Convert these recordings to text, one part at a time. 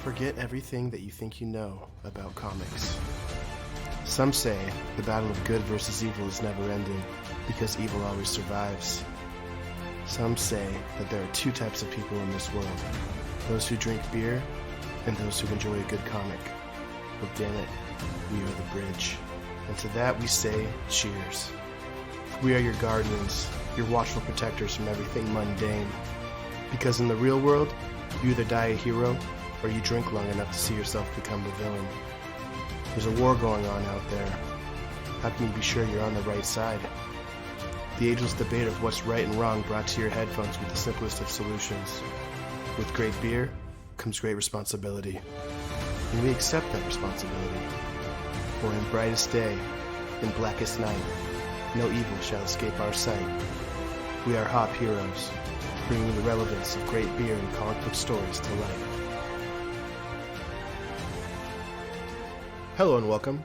Forget everything that you think you know about comics. Some say the battle of good versus evil is never ending because evil always survives. Some say that there are two types of people in this world, those who drink beer and those who enjoy a good comic. But damn it, we are the bridge. And to that we say cheers. We are your guardians, your watchful protectors from everything mundane. Because in the real world, you either die a hero or you drink long enough to see yourself become the villain. There's a war going on out there. How can you be sure you're on the right side? The ageless debate of what's right and wrong brought to your headphones with the simplest of solutions. With great beer comes great responsibility. And we accept that responsibility. For in brightest day, in blackest night, no evil shall escape our sight. We are Hop Heroes, bringing the relevance of great beer and comic book stories to life. Hello and welcome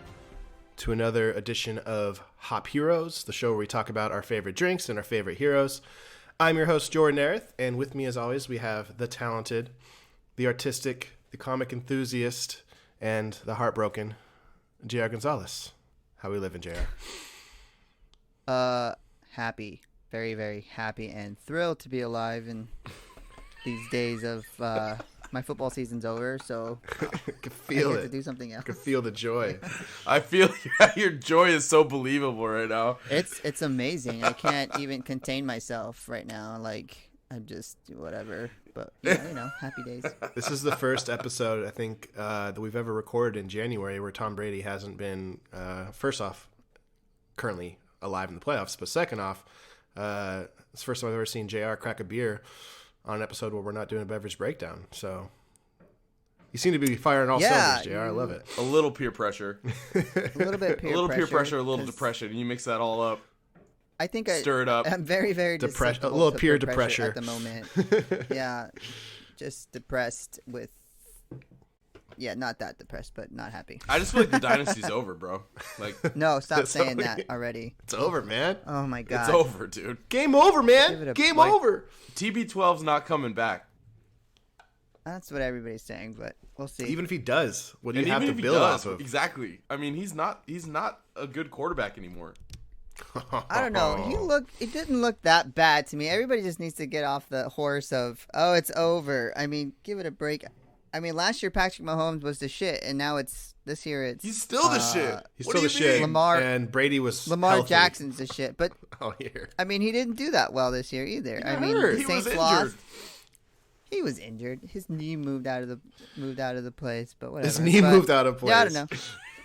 to another edition of Hop Heroes, the show where we talk about our favorite drinks and our favorite heroes. I'm your host, Jordin, and with me as always we have the talented, the artistic, the comic enthusiast, and the heartbroken J.R. Gonzalez. How we living, J.R.? Happy. Very, very happy and thrilled to be alive in these days of my football season's over, so I can feel I it. get to do something else. I can feel the joy. I feel your joy is so believable right now. It's amazing. I can't even contain myself right now. Like, I'm just whatever. But, yeah, happy days. This is the first episode, I think, that we've ever recorded in January where Tom Brady hasn't been, first off, currently alive in the playoffs, but second off, it's the first time I've ever seen JR crack a beer on an episode where we're not doing a beverage breakdown. So you seem to be firing all cylinders, JR. I love it. A little peer pressure. A little bit A little peer pressure, a little depression. You mix that all up. I think Stir it up. I'm very, very A susceptible little to peer pressure depressure at the moment. Yeah, just depressed with. Yeah, not that depressed, but not happy. I just feel like the dynasty's over, bro. Like, No, stop That's saying only- that already. It's over, man. Oh my god. it's over, dude. Game over, Give man. it a Game break. over. TB12's not coming back. That's what everybody's saying, but we'll see. Even if he does, what do you And have even to if he build does, off of? exactly. I mean, he's not a good quarterback anymore. I don't know. It didn't look that bad to me. Everybody just needs to get off the horse of, oh, it's over. I mean, give it a break. I mean, last year Patrick Mahomes was the shit, and now this year it's He's still the shit. He's What still do the you shit. mean? Lamar- and Brady was Lamar healthy Jackson's the shit. But all year. I mean, he didn't do that well this year either. I mean, hurt. the He was Saints lost. injured. He was injured. His knee moved out of the place, but whatever. His knee But, moved out of place. Yeah,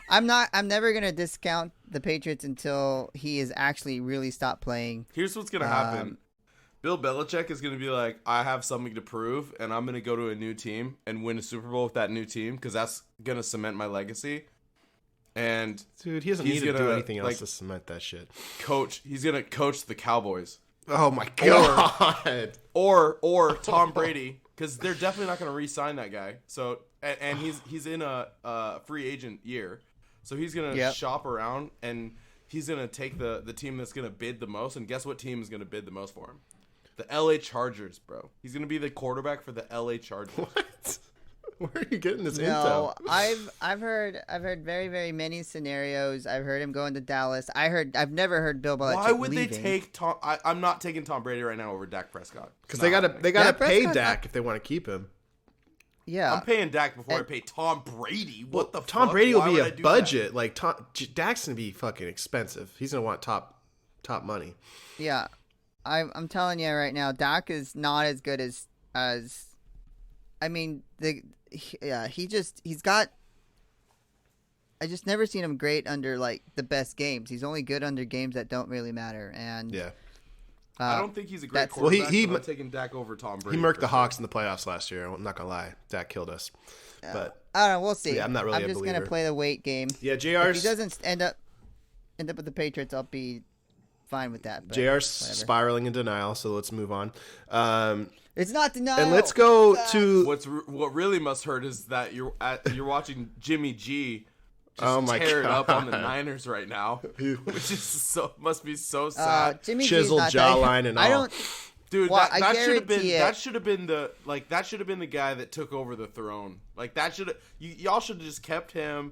I don't know. I'm never gonna discount the Patriots until he is actually really stopped playing. Here's what's gonna happen. Bill Belichick is going to be like, I have something to prove, and I'm going to go to a new team and win a Super Bowl with that new team because that's going to cement my legacy. And Dude, he doesn't He's need to do gonna, anything else like, to cement that shit. he's going to coach the Cowboys. Oh my god. Or Tom Brady, because they're definitely not going to re-sign that guy. So and he's in a free agent year. So he's going to shop around, and he's going to take the team that's going to bid the most. And guess what team is going to bid the most for him? The LA Chargers, bro. He's going to be the quarterback for the LA Chargers. What? Where are you getting this No, intel? I've heard very, very many scenarios. I've heard him going to Dallas. I've never heard Bill Belichick Why would leaving. they take Tom? I'm not taking Tom Brady right now over Dak Prescott. Because It's they not gotta happening. pay Prescott's Dak not- if they want to keep him. Yeah, I'm paying Dak before I pay Tom Brady. What the Tom fuck? Brady will Why be would I a do budget. Like Dak's gonna be fucking expensive. He's gonna want top money. yeah. I'm telling you right now, Dak is not as good as I mean he's got. I just never seen him great under like the best games. He's only good under games that don't really matter. And Yeah. I don't think he's a great that's- Well, quarterback. he- but I'm taking Dak over Tom Brady. He murked for the sure. Hawks in the playoffs last year. I'm not gonna lie. Dak killed us. But I don't know. We'll see. Yeah, I'm not really a just gonna believer. play the wait game. yeah, If JR's he doesn't end up with the Patriots, I'll be fine with that. But JR's whatever. spiraling in denial. So let's move on. It's not denial. And let's go to What really must hurt is that you're watching Jimmy G just Oh my tear it up on the God. Niners right now, which is must be so sad. Jimmy G's chiseled not that- jawline and I all. don't. Dude, Well, that should have been guarantee it. that should have been the guy that took over the throne. Like that should have y'all should have just kept him.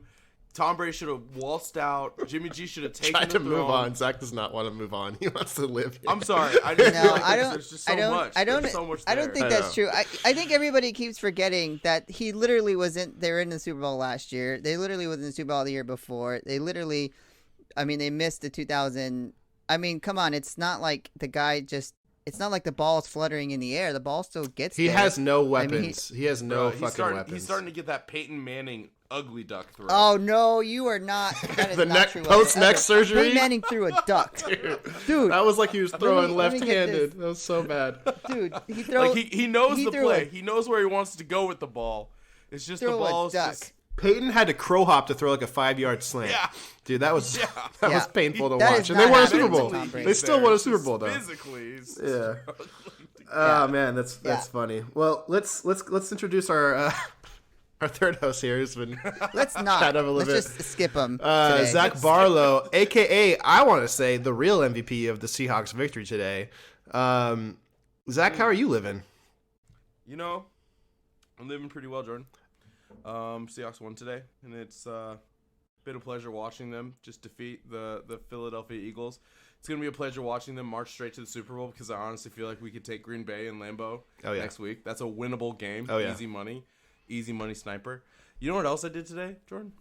Tom Brady should have waltzed out. Jimmy G should have taken Tried the to throne. move on. Zach does not want to move on. He wants to live here. I'm sorry. I just feel like there's just so much. I don't There's so much I don't there. think that's true. I think everybody keeps forgetting that he literally wasn't. They were in the Super Bowl last year. They literally was in the Super Bowl the year before. They literally, I mean, they missed the 2000. I mean, come on. It's not like the guy just. It's not like the ball's fluttering in the air. The ball still gets He there. has no weapons. I mean, he has no He's fucking weapons. He's starting to get that Peyton Manning ugly duck throw. Oh no, you are not. That is The not neck true. post-neck surgery? Peyton Manning threw a duck, dude. That was like he was throwing let me get left-handed. this. That was so bad. Dude, he throw. Like he knows the threw play. He knows where he wants to go with the ball. It's just the Throw a ball's duck. just. Peyton had to crow hop to throw like a 5-yard slant. Yeah. Dude, that was Yeah. that Yeah. was painful to That watch. is And they not won a happening Super to Bowl. Tom Brady. They still won a Super Bowl though. Physically, he's Yeah. struggling to Oh man, that's funny. Well, let's introduce our third host here who's been Let's not. Kind of a Let's little just skip him. Today. Zach Barlow, aka I want to say the real MVP of the Seahawks victory today. Zach, how are you living? You know, I'm living pretty well, Jordan. Seahawks won today, and it's been a pleasure watching them just defeat the Philadelphia Eagles. It's going to be a pleasure watching them march straight to the Super Bowl because I honestly feel like we could take Green Bay and Lambeau next week. That's a winnable game. Oh, yeah. Easy money sniper. You know what else I did today, Jordan?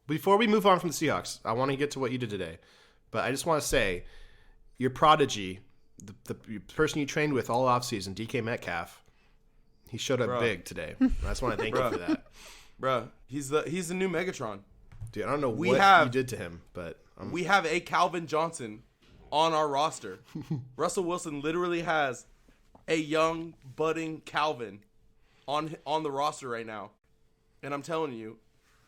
Before we move on from the Seahawks, I want to get to what you did today. But I just want to say, your prodigy, the person you trained with all offseason, DK Metcalf, he showed up big today. I just want to thank you for that. Bruh, he's the new Megatron. Dude, I don't know what you did to him, but... We have a Calvin Johnson on our roster. Russell Wilson literally has a young, budding Calvin on the roster right now. And I'm telling you,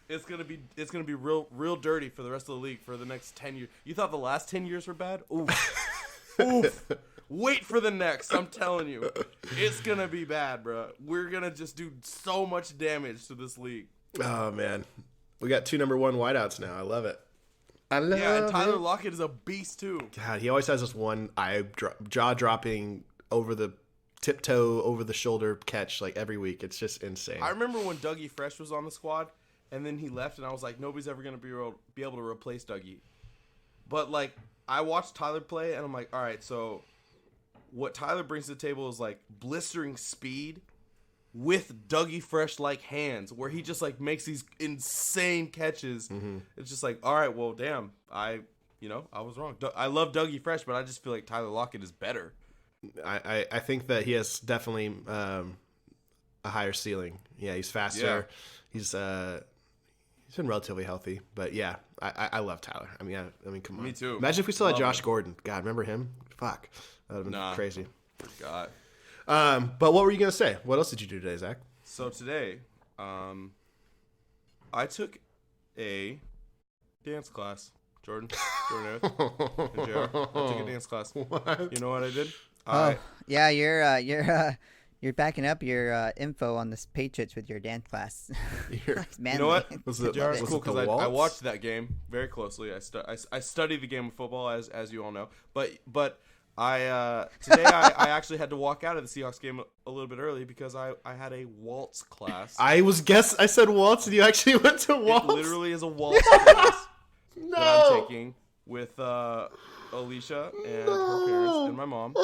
it's gonna be real dirty for the rest of the league for the next 10 years. You thought the last 10 years were bad? Oof. Oof. Wait for the next. I'm telling you, it's gonna be bad, bro. We're gonna just do so much damage to this league. Oh man, we got 2 number 1 wideouts now. I love it. Yeah, and Tyler Lockett is a beast too. God, he always has this one jaw dropping tiptoe over the shoulder catch like every week. It's just insane. I remember when Dougie Fresh was on the squad, and then he left, and I was like, nobody's ever gonna be able to replace Dougie. But like, I watched Tyler play, and I'm like, all right, so what Tyler brings to the table is like blistering speed with Dougie Fresh like hands, where he just like makes these insane catches. Mm-hmm. It's just like, all right, well, damn, I was wrong. I love Dougie Fresh, but I just feel like Tyler Lockett is better. I think that he has definitely a higher ceiling. Yeah, he's faster. Yeah. He's been relatively healthy, but yeah, I love Tyler. I mean, come on. Me too. Imagine if we still had Josh Gordon. God, remember him? Fuck, that would have been crazy. Forgot. But what were you gonna say? What else did you do today, Zach? So today, I took a dance class. Jordan, and JR. I took a dance class. What? You know what I did? Yeah, you're backing up your info on the Patriots with your dance class. You know what? JR, it's cool because I watched that game very closely. I studied the game of football as you all know, but today I actually had to walk out of the Seahawks game a little bit early because I had a waltz class. I said waltz, and you actually went to waltz. It literally is a waltz class that I'm taking with Alicia and her parents and my mom.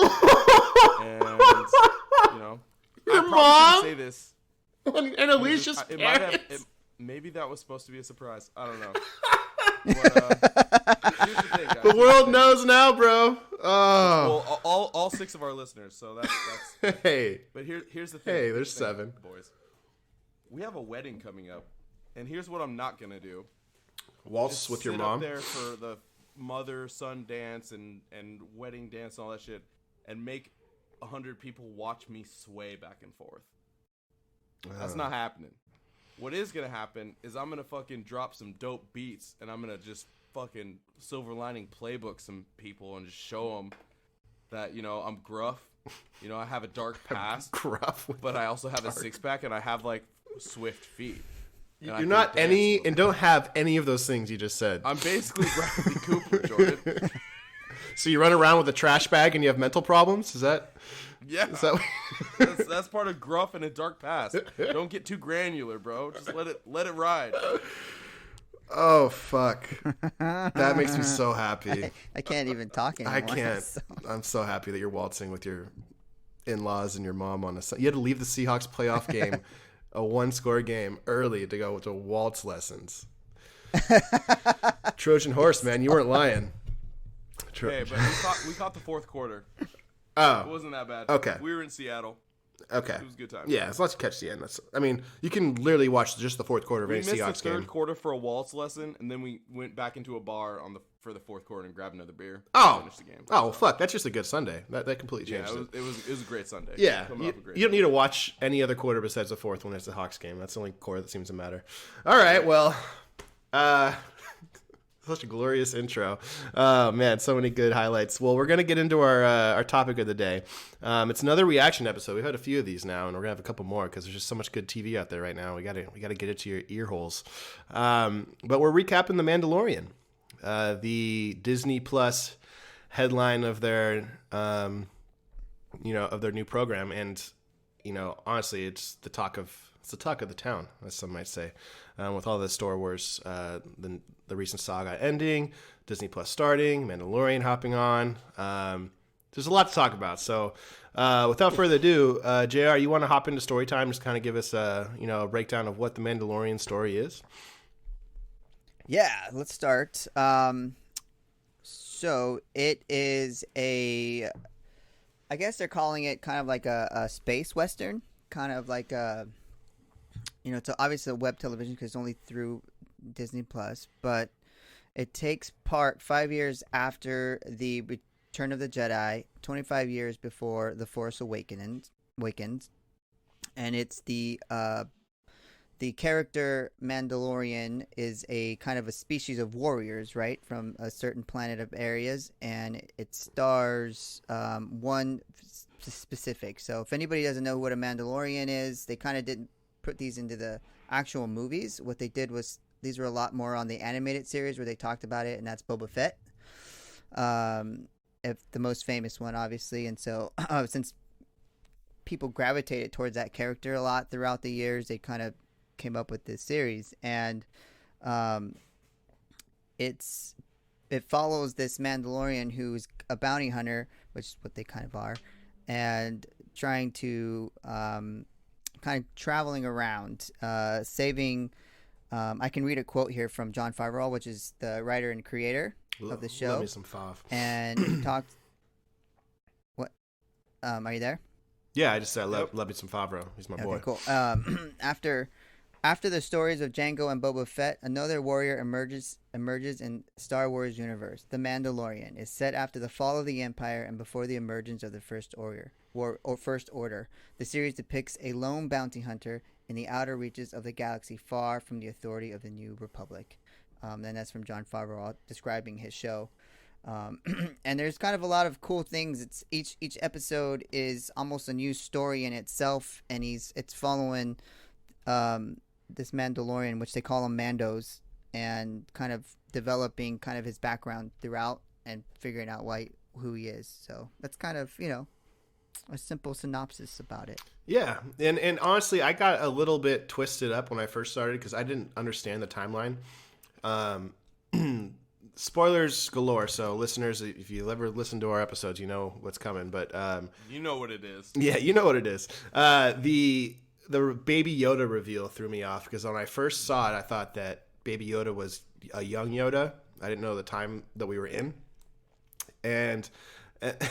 And Your I probably mom? shouldn't say this. And Alicia's It parents. might have. Maybe that was supposed to be a surprise. I don't know. But, here's the thing, guys. The world knows now, bro. Oh. Well, all 6 of our listeners. So that's. Hey. But here's the thing. Hey, there's 7. Boys. We have a wedding coming up, and here's what I'm not gonna do. Waltz Just with your sit mom. up there for the mother-son dance and wedding dance and all that shit, and make 100 people watch me sway back and forth. That's not happening. What is gonna happen is I'm gonna fucking drop some dope beats, and I'm gonna just fucking silver lining playbook some people and just show them that I'm gruff. I have a dark past, Gruff, but I also have a 6-pack, and I have like swift feet. You're not any, and don't have any of those things you just said. I'm basically Bradley Cooper, Jordan. So you run around with a trash bag and you have mental problems? Is that? Yeah. So that's part of gruff and a dark past. Don't get too granular, bro. Just let it ride. Oh fuck. That makes me so happy. I can't even talk anymore. I can't. So. I'm so happy that you're waltzing with your in-laws and your mom on a Sunday. You had to leave the Seahawks playoff game, a 1-score game, early to go to waltz lessons. Trojan horse, man. You weren't lying. Hey, but we caught the fourth quarter. Oh. It wasn't that bad. Okay. We were in Seattle. Okay. It was a good time. Yeah, as long as you catch the end. You can literally watch just the fourth quarter of We any missed Seahawks the third game. quarter for a waltz lesson, and then we went back into a bar for the fourth quarter and grabbed another beer. Oh. Finish the game. Oh, well, fuck. That's just a good Sunday. That completely Yeah, changed it was a great Sunday. Yeah, Coming off a great you don't need to watch any other quarter besides the fourth when it's the Hawks game. That's the only quarter that seems to matter. All right, well, such a glorious intro. Oh, man, so many good highlights. Well, we're going to get into our topic of the day. It's another reaction episode. We've had a few of these now, and we're going to have a couple more because there's just so much good TV out there right now. We got to get it to your ear holes. But we're recapping The Mandalorian, the Disney Plus headline of their of their new program, and honestly, it's the talk of the town, as some might say, with all the Star Wars, the recent saga ending, Disney Plus starting, Mandalorian hopping on. There's a lot to talk about. So, without further ado, JR, you want to hop into story time? Just kind of give us a breakdown of what the Mandalorian story is. Yeah, let's start. So it is I guess they're calling it kind of like a space western, kind of like it's obviously a web television because it's only through Disney Plus, but it takes part 5 years after the Return of the Jedi, 25 years before The Force Awakens, and it's the character Mandalorian is a kind of a species of warriors, right, from a certain planet of areas, and it stars one specific. So if anybody doesn't know what a Mandalorian is, they kind of didn't put these into the actual movies. What they did was these were a lot more on the animated series where they talked about it, and that's Boba Fett, if the most famous one, obviously. And so since people gravitated towards that character a lot throughout the years, they kind of came up with this series, and it follows this Mandalorian who's a bounty hunter, which is what they kind of are, and trying to kind of traveling around, saving. I can read a quote here from Jon Favreau, which is the writer and creator of the show. Love me some Fav. And he talked. What? Are you there? Yeah, I just said love me some Favreau. He's my boy. Okay, cool. After the stories of Jango and Boba Fett, another warrior emerges in Star Wars universe. The Mandalorian is set after the fall of the Empire and before the emergence of the First Order. The series depicts a lone bounty hunter in the outer reaches of the galaxy, far from the authority of the New Republic. And that's from Jon Favreau describing his show. And there's kind of a lot of cool things. It's each episode is almost a new story in itself, and it's following this Mandalorian, which they call him Mandos, and kind of developing kind of his background throughout and figuring out who he is. So that's kind of a simple synopsis about it. Yeah, and honestly, I got a little bit twisted up when I first started because I didn't understand the timeline. Spoilers galore, so listeners, if you ever listen to our episodes, you know what's coming. But you know what it is. Yeah, you know what it is. The Baby Yoda reveal threw me off because when I first saw it, I thought that Baby Yoda was a young Yoda. I didn't know the time that we were in, and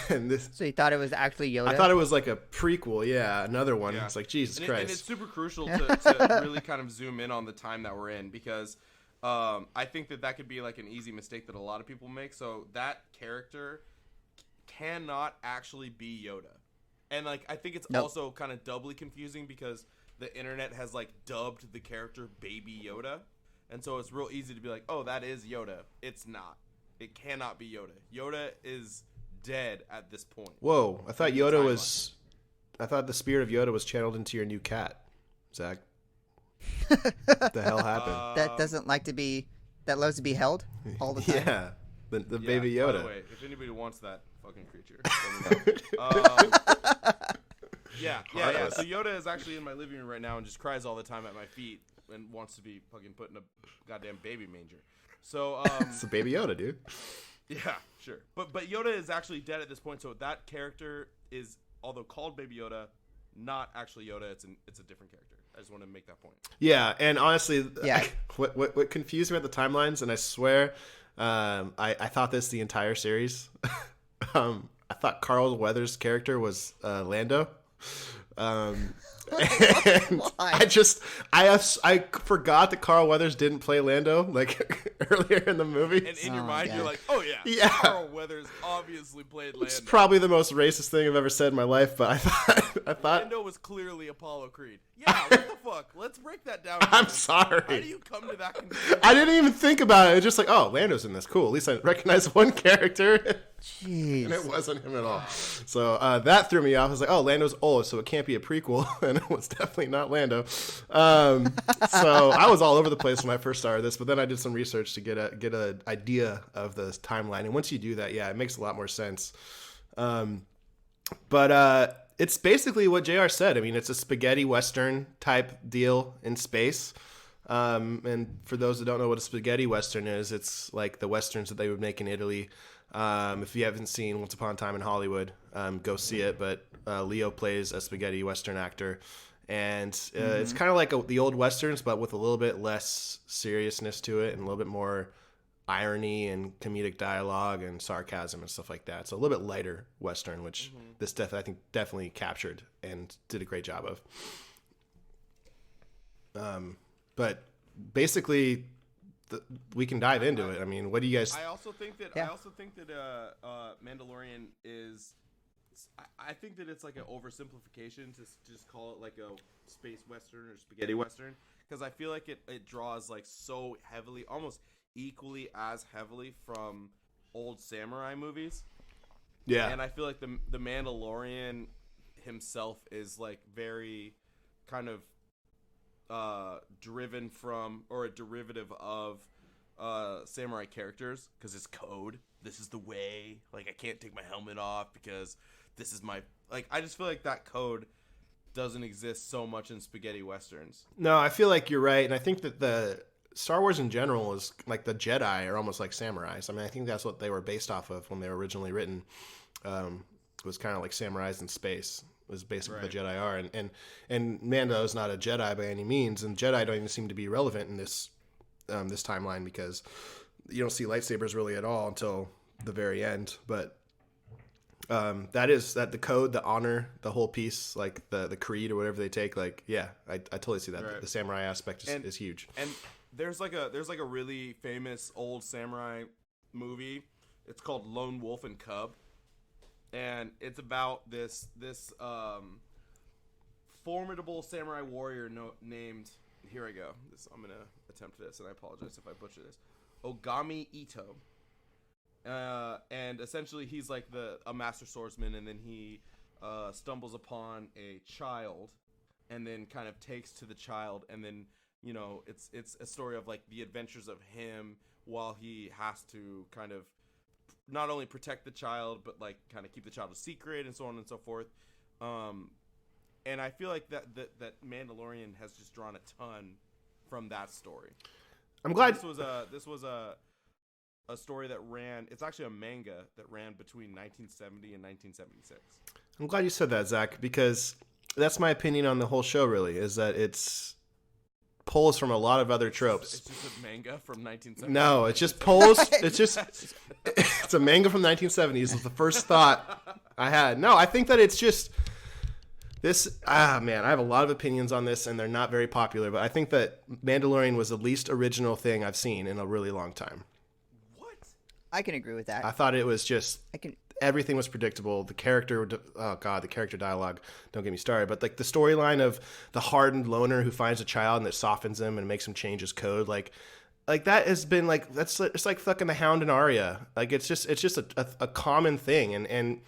this. So you thought it was actually Yoda? I thought it was like a prequel. Yeah, another one. Yeah. It's like Jesus Christ. And it's super crucial to really kind of zoom in on the time that we're in because. I think that could be like an easy mistake that a lot of people make. So that character cannot actually be Yoda. And like I think it's also kind of doubly confusing because the internet has like dubbed the character Baby Yoda. And so it's real easy to be like, "Oh, that is Yoda." It's not. It cannot be Yoda. Yoda is dead at this point. Whoa, I thought Yoda was I thought the spirit of Yoda was channeled into your new cat, Zach. What the hell happened? That loves to be held all the time. Yeah. the Baby Yoda. By the way, if anybody wants that fucking creature, let me know. Yeah. So Yoda is actually in my living room right now and just cries all the time at my feet and wants to be fucking put in a goddamn baby manger. So it's a Baby Yoda, dude. Yeah, sure. But Yoda is actually dead at this point, so that character is, although called Baby Yoda, not actually Yoda. It's a different character. I just want to make that point. Yeah, and honestly, what confused me about the timelines, and I swear, I thought this the entire series. I thought Carl Weathers' character was Lando. And I forgot that Carl Weathers didn't play Lando like earlier in the movie. And in your mind, you're like, oh yeah, Carl Weathers obviously played Lando. It's probably the most racist thing I've ever said in my life, but I thought Lando was clearly Apollo Creed. Yeah, what the fuck? Let's break that down. I'm sorry. How do you come to that conclusion? I didn't even think about it. It's just like, oh, Lando's in this. Cool. At least I recognize one character. Jeez. And it wasn't him at all. So that threw me off. I was like, oh, Lando's old, so it can't be a prequel. And it was definitely not Lando. So I was all over the place when I first started this, but then I did some research to get an idea of the timeline. And once you do that, yeah, it makes a lot more sense. But it's basically what JR said. I mean, it's a spaghetti Western type deal in space. And for those that don't know what a spaghetti Western is, it's like the Westerns that they would make in Italy. If you haven't seen Once Upon a Time in Hollywood, go see it. But Leo plays a spaghetti Western actor. And it's kind of like the old Westerns, but with a little bit less seriousness to it and a little bit more irony and comedic dialogue and sarcasm and stuff like that. So a little bit lighter Western, which this I think definitely captured and did a great job of. But basically, we can dive into it. I mean, what do you guys? I also think that Mandalorian is. I think that it's like an oversimplification to just call it like a space Western or spaghetti Western, because I feel like it draws like so heavily, almost equally as heavily from old samurai movies. Yeah. And I feel like the Mandalorian himself is like very kind of driven from, or a derivative of samurai characters, because it's code. This is the way. Like, I can't take my helmet off because this is my, like, I just feel like that code doesn't exist so much in spaghetti westerns. No, I feel like you're right, and I think that the Star Wars in general is like the Jedi are almost like samurais. I mean, I think that's what they were based off of when they were originally written. It was kind of like samurais in space. It was basically what the Jedi are, and Mando is not a Jedi by any means, and Jedi don't even seem to be relevant in this this timeline, because you don't see lightsabers really at all until the very end. But that the code, the honor, the whole piece, like the creed or whatever they take, like, yeah, I totally see that. Right. The samurai aspect is huge. And there's like a really famous old samurai movie. It's called Lone Wolf and Cub, and it's about this formidable samurai warrior named, here I go. I'm gonna attempt this, and I apologize if I butcher this. Ogami Ito. And essentially he's like a master swordsman, and then he stumbles upon a child, and then kind of takes to the child, and then, you know, it's a story of like the adventures of him while he has to kind of not only protect the child, but like kind of keep the child a secret and so on and so forth. And I feel like that Mandalorian has just drawn a ton from that story. I'm glad this was a story that ran. It's actually a manga that ran between 1970 and 1976. I'm glad you said that, Zach, because that's my opinion on the whole show. Really, is that it's pulls from a lot of other tropes. It's just a manga from 1970. No, it's just pulls. It's a manga from 1970s. Is the first thought I had. No, I think that it's just this. Man, I have a lot of opinions on this, and they're not very popular. But I think that Mandalorian was the least original thing I've seen in a really long time. I can agree with that. I thought it was just everything was predictable. The character, the character dialogue, don't get me started. But like the storyline of the hardened loner who finds a child and that softens him and makes him change his code, like that has been like, it's like fucking the Hound and Arya. Like it's just a common thing, and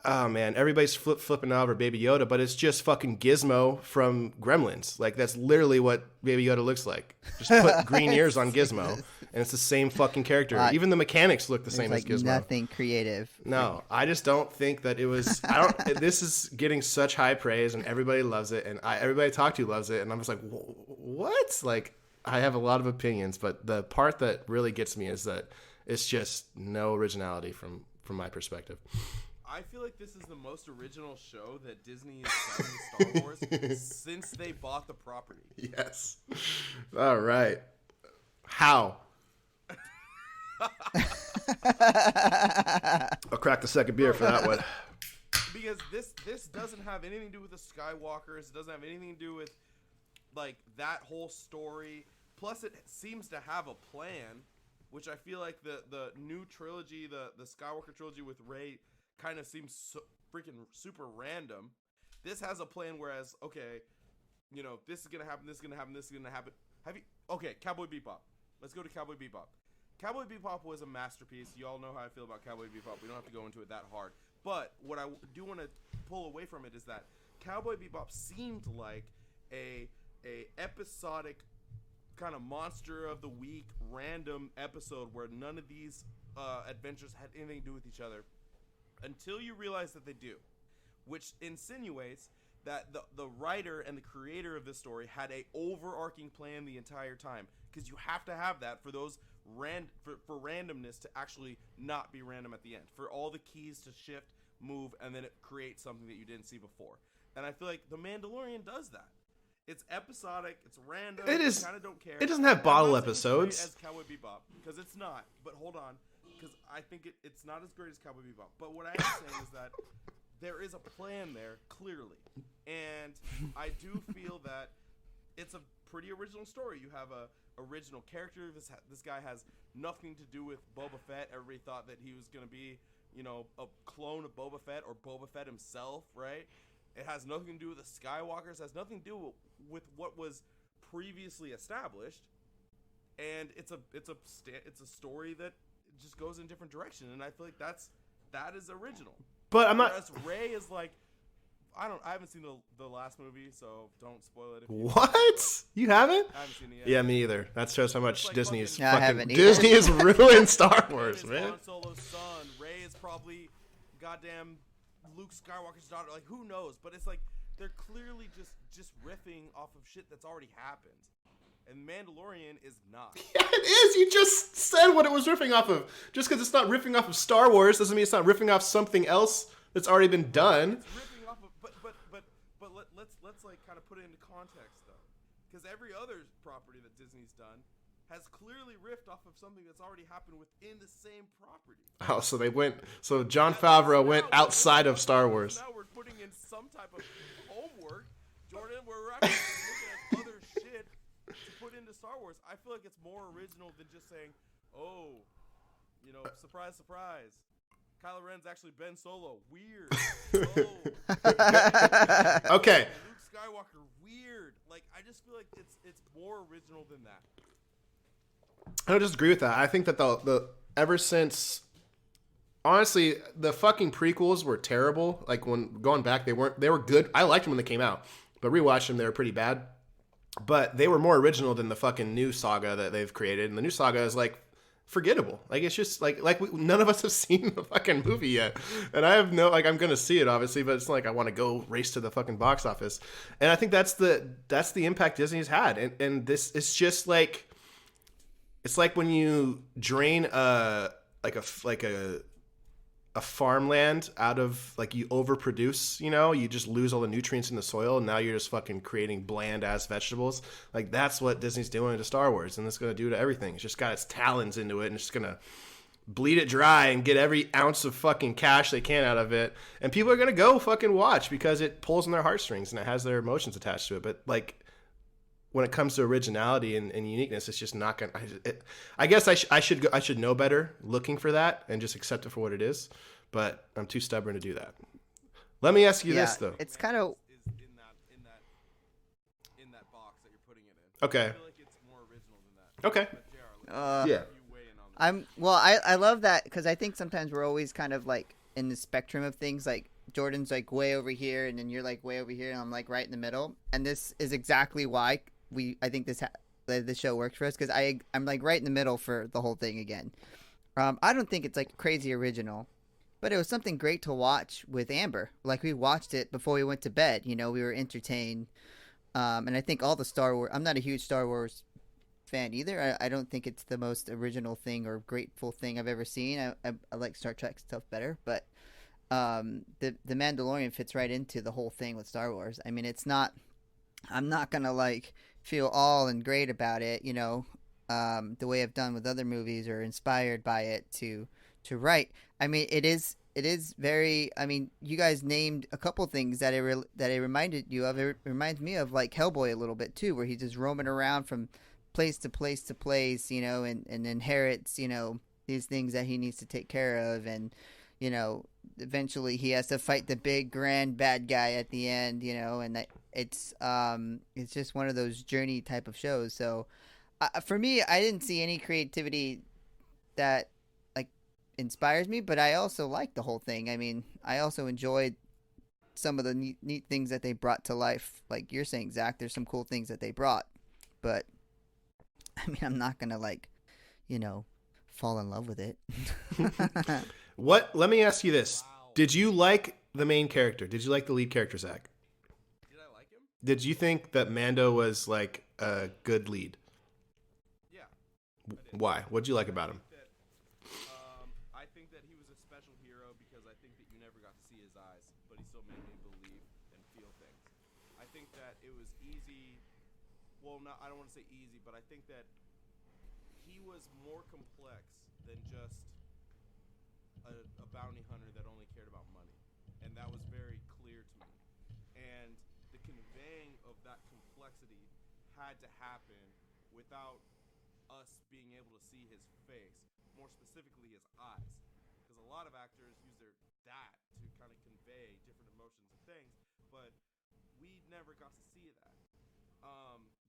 oh man, everybody's flipping out over Baby Yoda, but it's just fucking Gizmo from Gremlins. Like that's literally what Baby Yoda looks like. Just put green ears on Gizmo, and it's the same fucking character. Even the mechanics look the same as Gizmo. Nothing creative. No, I just don't think that it was. I don't. This is getting such high praise, and everybody loves it, and everybody I talk to loves it, and I'm just like, what? Like, I have a lot of opinions, but the part that really gets me is that it's just no originality from my perspective. I feel like this is the most original show that Disney has done in Star Wars since they bought the property. Yes. All right. How? I'll crack the second beer for that one. Because this doesn't have anything to do with the Skywalkers. It doesn't have anything to do with like that whole story. Plus, it seems to have a plan, which I feel like the new trilogy, the Skywalker trilogy with Rey, kind of seems so freaking super random. This has a plan, whereas, okay, you know, this is gonna happen, this is gonna happen, this is gonna happen. Cowboy Bebop. Let's go to Cowboy Bebop. Cowboy Bebop was a masterpiece. You all know how I feel about Cowboy Bebop. We don't have to go into it that hard. But what I do want to pull away from it is that Cowboy Bebop seemed like a episodic kind of monster of the week random episode where none of these adventures had anything to do with each other. Until you realize that they do, which insinuates that the writer and the creator of this story had a overarching plan the entire time, because you have to have that for those for randomness to actually not be random at the end, for all the keys to shift, move, and then it creates something that you didn't see before. And I feel like The Mandalorian does that. It's episodic, it's random. It is. You kind of don't care. It doesn't have bottle episodes. As Cowboy Bebop, because it's not. But hold on. Because I think it's not as great as Cowboy Bebop. But what I am saying is that there is a plan there, clearly. And I do feel that it's a pretty original story. You have a original character. This guy has nothing to do with Boba Fett. Everybody thought that he was going to be, you know, a clone of Boba Fett or Boba Fett himself, right? It has nothing to do with the Skywalkers. It has nothing to do with what was previously established. And it's a story that just goes in a different direction, and I feel like that is original. But I'm not. Whereas Rey is like, I haven't seen the last movie, so don't spoil it. What? You haven't? I haven't seen it yet. Yeah, me either. That shows how much Like Disney is I haven't either. Disney has ruined Star Wars, Han man. Solo's son. Rey is probably goddamn Luke Skywalker's daughter. Like, who knows? But it's like they're clearly just riffing off of shit that's already happened. And Mandalorian is not. Yeah, it is. You just said what it was riffing off of. Just because it's not riffing off of Star Wars doesn't mean it's not riffing off something else that's already been done. It's ripping off of, but let's like kind of put it into context though, because every other property that Disney's done has clearly riffed off of something that's already happened within the same property. Oh, so they went. So Jon Favreau went outside of Star Wars. Now we're putting in some type of homework, Jordan. We're actually looking at other shit to put into Star Wars. I feel like it's more original than just saying, oh, you know, surprise, surprise. Kylo Ren's actually Ben Solo. Weird. Okay. Luke Skywalker. Weird. Like, I just feel like it's more original than that. I don't disagree with that. I think that the ever since, honestly, the fucking prequels were terrible. Like when going back, they were good. I liked them when they came out, but rewatched them, they were pretty bad. But they were more original than the fucking new saga that they've created. And the new saga is like forgettable. Like it's just like none of us have seen the fucking movie yet. And I have I'm going to see it obviously, but it's not like I want to go race to the fucking box office. And I think that's the impact Disney's had. And this is just like, it's like when you drain a farmland out of, like, you overproduce, you know, you just lose all the nutrients in the soil, and now you're just fucking creating bland ass vegetables. Like, that's what Disney's doing to Star Wars, and it's going to do to everything. It's just got its talons into it, and it's just going to bleed it dry and get every ounce of fucking cash they can out of it. And people are going to go fucking watch because it pulls on their heartstrings and it has their emotions attached to it. But, like, when it comes to originality and uniqueness, it's just not gonna. I guess I should know better, looking for that and just accept it for what it is. But I'm too stubborn to do that. Let me ask you this though. It's kind of in that box that you're putting it in. Okay. I feel like it's more original than that. Okay. But JR, Yeah. you weigh in on that. I love that because I think sometimes we're always kind of like in the spectrum of things. Like Jordin's like way over here, and then you're like way over here, and I'm like right in the middle. And this is exactly why I think the show works for us, because I'm like right in the middle for the whole thing again. I don't think it's like crazy original, but it was something great to watch with Amber. Like we watched it before we went to bed. You know, we were entertained. And I think all the Star Wars. I'm not a huge Star Wars fan either. I don't think it's the most original thing or grateful thing I've ever seen. I like Star Trek stuff better, but the Mandalorian fits right into the whole thing with Star Wars. I mean, it's not. I'm not gonna like feel all and great about it, you know, the way I've done with other movies or inspired by it to write. I mean, it is very. I mean, you guys named a couple things that it reminded you of. It reminds me of like Hellboy a little bit too, where he's just roaming around from place to place to place, you know, and inherits, you know, these things that he needs to take care of, and you know, eventually he has to fight the big grand bad guy at the end, you know, and it's just one of those journey type of shows. So for me, I didn't see any creativity that like inspires me, but I also like the whole thing. I mean, I also enjoyed some of the neat things that they brought to life. Like you're saying, Zach, there's some cool things that they brought, but I mean, I'm not gonna like, you know, fall in love with it. What? Let me ask you this: did you like the main character? Did you like the lead character, Zach? Did I like him? Did you think that Mando was like a good lead? Yeah. Why? What'd you like about him? I think that he was a special hero because I think that you never got to see his eyes, but he still made me believe and feel things. I think that it was easy. Well, not, I don't want to say easy, but I think that he was more complex than just a bounty hunter that only cared about money, and that was very clear to me. And the conveying of that complexity had to happen without us being able to see his face, more specifically his eyes, because a lot of actors use that to kind of convey different emotions and things, but we never got to see that.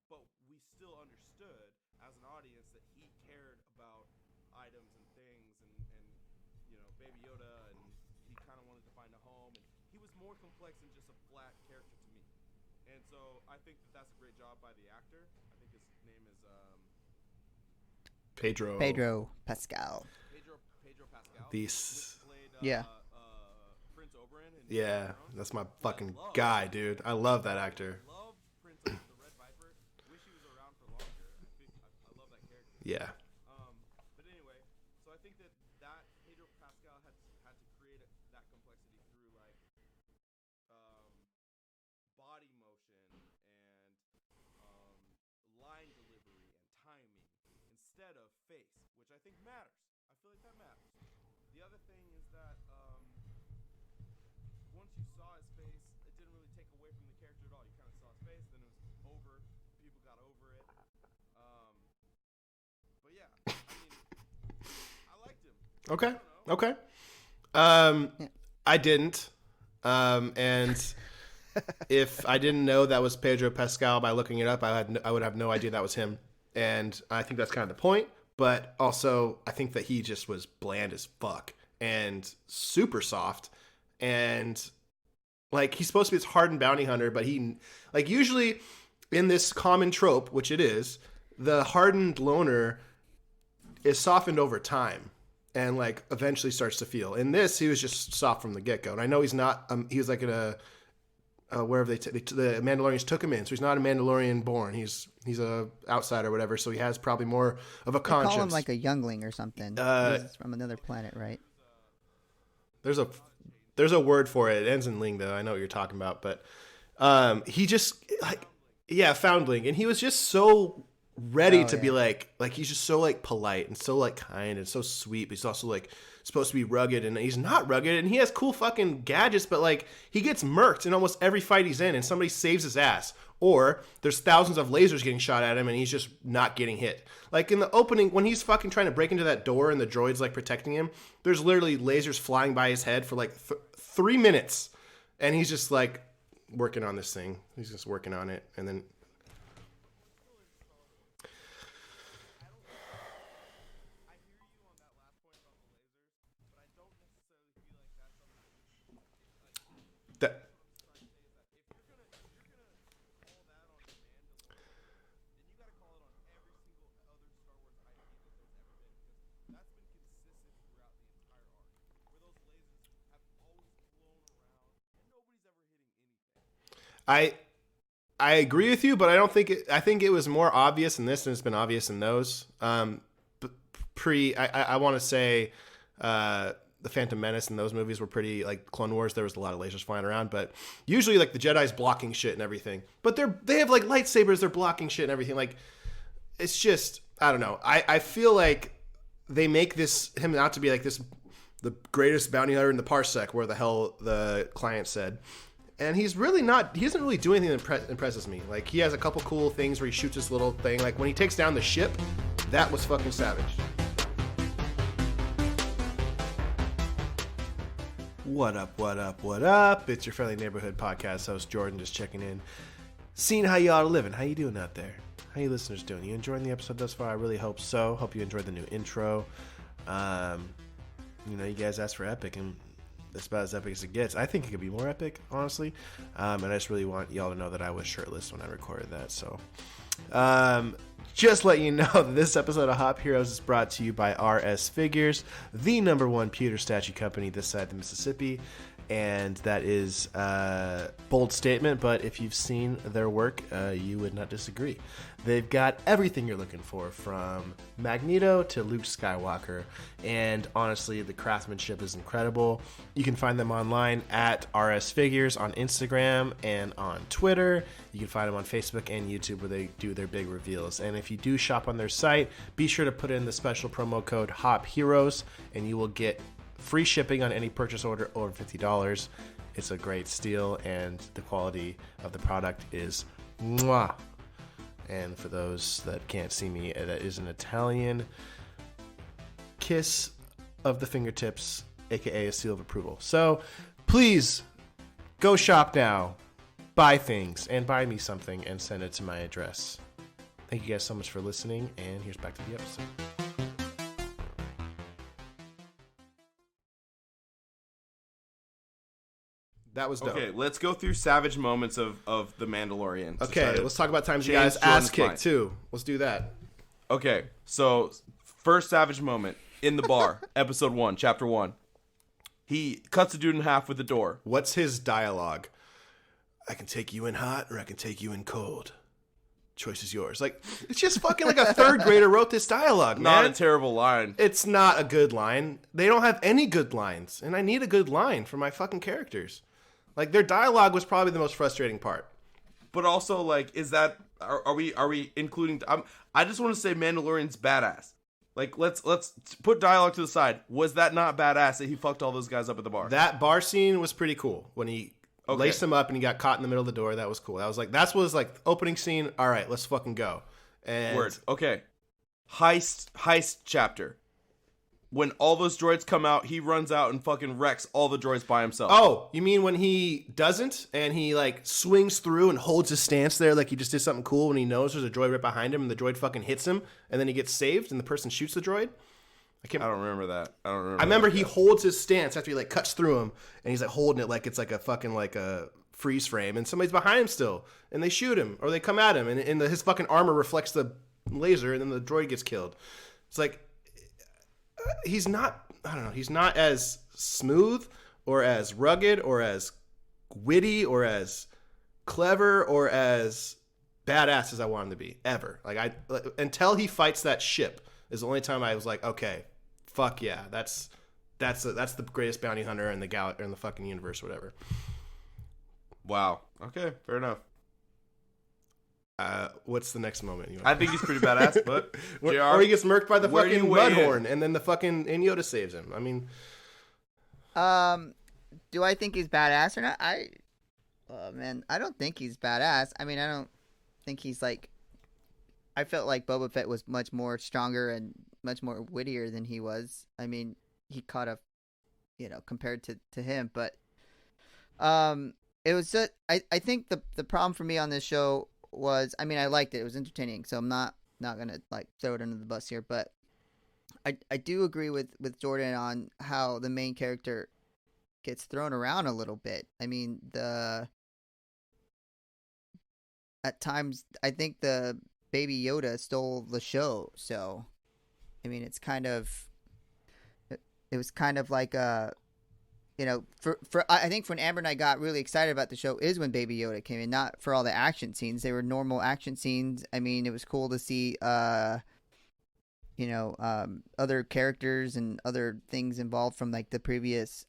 But we still understood as an audience that he cared about items and things, and you know, Baby Yoda, and he kind of wanted to find a home, and he was more complex than just a flat character to me. And so I think that that's a great job by the actor. I think his name is Pedro Pascal. Pedro Pascal. Played, yeah. Prince Oberyn. Yeah, that's my fucking guy, dude. I love that actor. I love Prince Oberyn, the Red Viper. Wish he was around for longer. I love that character. Yeah. But anyway, so I think that Pedro Pascal had to create that complexity through like body motion and line delivery and timing instead of face, which I think matters. I feel like that matters. The other thing is that once you saw his face, it didn't really take away from the character at all. You kind of saw his face, then it was over. People got over it. But yeah, I mean, I liked him. Okay. Okay. I didn't. And if I didn't know that was Pedro Pascal by looking it up, I would have no idea that was him. And I think that's kind of the point. But also, I think that he just was bland as fuck and super soft. And like, he's supposed to be this hardened bounty hunter, but he, like, usually in this common trope, which it is, the hardened loner is softened over time and like eventually starts to feel. In this, he was just soft from the get-go. And I know he's not, he was like in a, wherever the Mandalorians took him in. So he's not a Mandalorian born. He's a outsider or whatever. So he has probably more of a conscience. Call him like a youngling or something. He's from another planet, right? There's a word for it. It ends in ling though. I know what you're talking about, but he just like, yeah, foundling. And he was just so ready to be like he's just so like polite and so like kind and so sweet, but he's also like supposed to be rugged, and he's not rugged, and he has cool fucking gadgets, but like he gets murked in almost every fight he's in, and somebody saves his ass, or there's thousands of lasers getting shot at him and he's just not getting hit. Like in the opening when he's fucking trying to break into that door and the droid's like protecting him, there's literally lasers flying by his head for like 3 minutes, and he's just like working on this thing. He's just working on it, and then I agree with you, but I don't think I think it was more obvious in this than it's been obvious in those. I want to say the Phantom Menace and those movies were pretty, like Clone Wars, there was a lot of lasers flying around, but usually like the Jedi's blocking shit and everything. But they have like lightsabers, they're blocking shit and everything. Like it's just, I don't know. I feel like they make him out to be like this, the greatest bounty hunter in the parsec, where the hell the client said. And he's really not, he doesn't really do anything that impresses me. Like, he has a couple cool things where he shoots this little thing. Like, when he takes down the ship, that was fucking savage. What up, what up, what up? It's your friendly neighborhood podcast host, Jordin, just checking in. Seeing how you all are living. How you doing out there? How you listeners doing? You enjoying the episode thus far? I really hope so. Hope you enjoyed the new intro. You guys asked for epic, and it's about as epic as it gets. I think it could be more epic, honestly. And I just really want y'all to know that I was shirtless when I recorded that. So, just let you know that this episode of Hop Heroes is brought to you by RS Figures, the #1 pewter statue company this side of the Mississippi. And that is a bold statement, but if you've seen their work, you would not disagree. They've got everything you're looking for, from Magneto to Luke Skywalker, and honestly, the craftsmanship is incredible. You can find them online at RS Figures on Instagram and on Twitter. You can find them on Facebook and YouTube, where they do their big reveals. And if you do shop on their site, be sure to put in the special promo code HOPHEROES, and you will get free shipping on any purchase order over $50. It's a great steal, and the quality of the product is mwah. And for those that can't see me, that is an Italian kiss of the fingertips, aka a seal of approval. So please go shop now, buy things, and buy me something and send it to my address. Thank you guys so much for listening, and here's back to the episode. That was dope. Okay, let's go through savage moments of The Mandalorian. Okay, let's talk about times you guys ass kicked too. Let's do that. Okay, so first savage moment in the bar, episode 1, chapter 1. He cuts a dude in half with a door. What's his dialogue? I can take you in hot, or I can take you in cold. Choice is yours. Like, it's just fucking like a third grader wrote this dialogue, man. Not a terrible line. It's not a good line. They don't have any good lines, and I need a good line for my fucking characters. Like, their dialogue was probably the most frustrating part. But also, like, is that are we including? I just want to say Mandalorian's badass. Like, let's put dialogue to the side. Was that not badass that he fucked all those guys up at the bar? That bar scene was pretty cool when he laced him up and he got caught in the middle of the door. That was cool. That was like opening scene. All right, let's fucking go. And word. Okay, heist chapter. When all those droids come out, he runs out and fucking wrecks all the droids by himself. Oh, you mean when he doesn't, and he like swings through and holds his stance there like he just did something cool when he knows there's a droid right behind him and the droid fucking hits him and then he gets saved and the person shoots the droid? I don't remember that. I remember he holds his stance after he like cuts through him and he's like holding it like it's like a fucking like a freeze frame and somebody's behind him still and they shoot him or they come at him and his fucking armor reflects the laser and then the droid gets killed. It's like, he's not as smooth or as rugged or as witty or as clever or as badass as I want him to be ever. Like until he fights that ship is the only time I was like, okay, fuck yeah, that's the greatest bounty hunter in the in the fucking universe, or whatever. Wow. Okay, fair enough. What's the next moment? I think he's pretty badass, but or he gets murked by the fucking Mudhorn, and then the fucking Yoda saves him. I mean, do I think he's badass or not? I don't think he's badass. I mean, I don't think he's like. I felt like Boba Fett was much more stronger and much more wittier than he was. I mean, he caught up, compared to him, but it was just, I think the problem for me on this show was, I mean, I liked it. It was entertaining, so I'm not gonna like throw it under the bus here, but I do agree with Jordin on how the main character gets thrown around a little bit. I mean, at times I think the Baby Yoda stole the show, so I mean, it's kind of it was kind of like I think when Amber and I got really excited about the show is when Baby Yoda came in, not for all the action scenes. They were normal action scenes. I mean, it was cool to see, other characters and other things involved from like the previous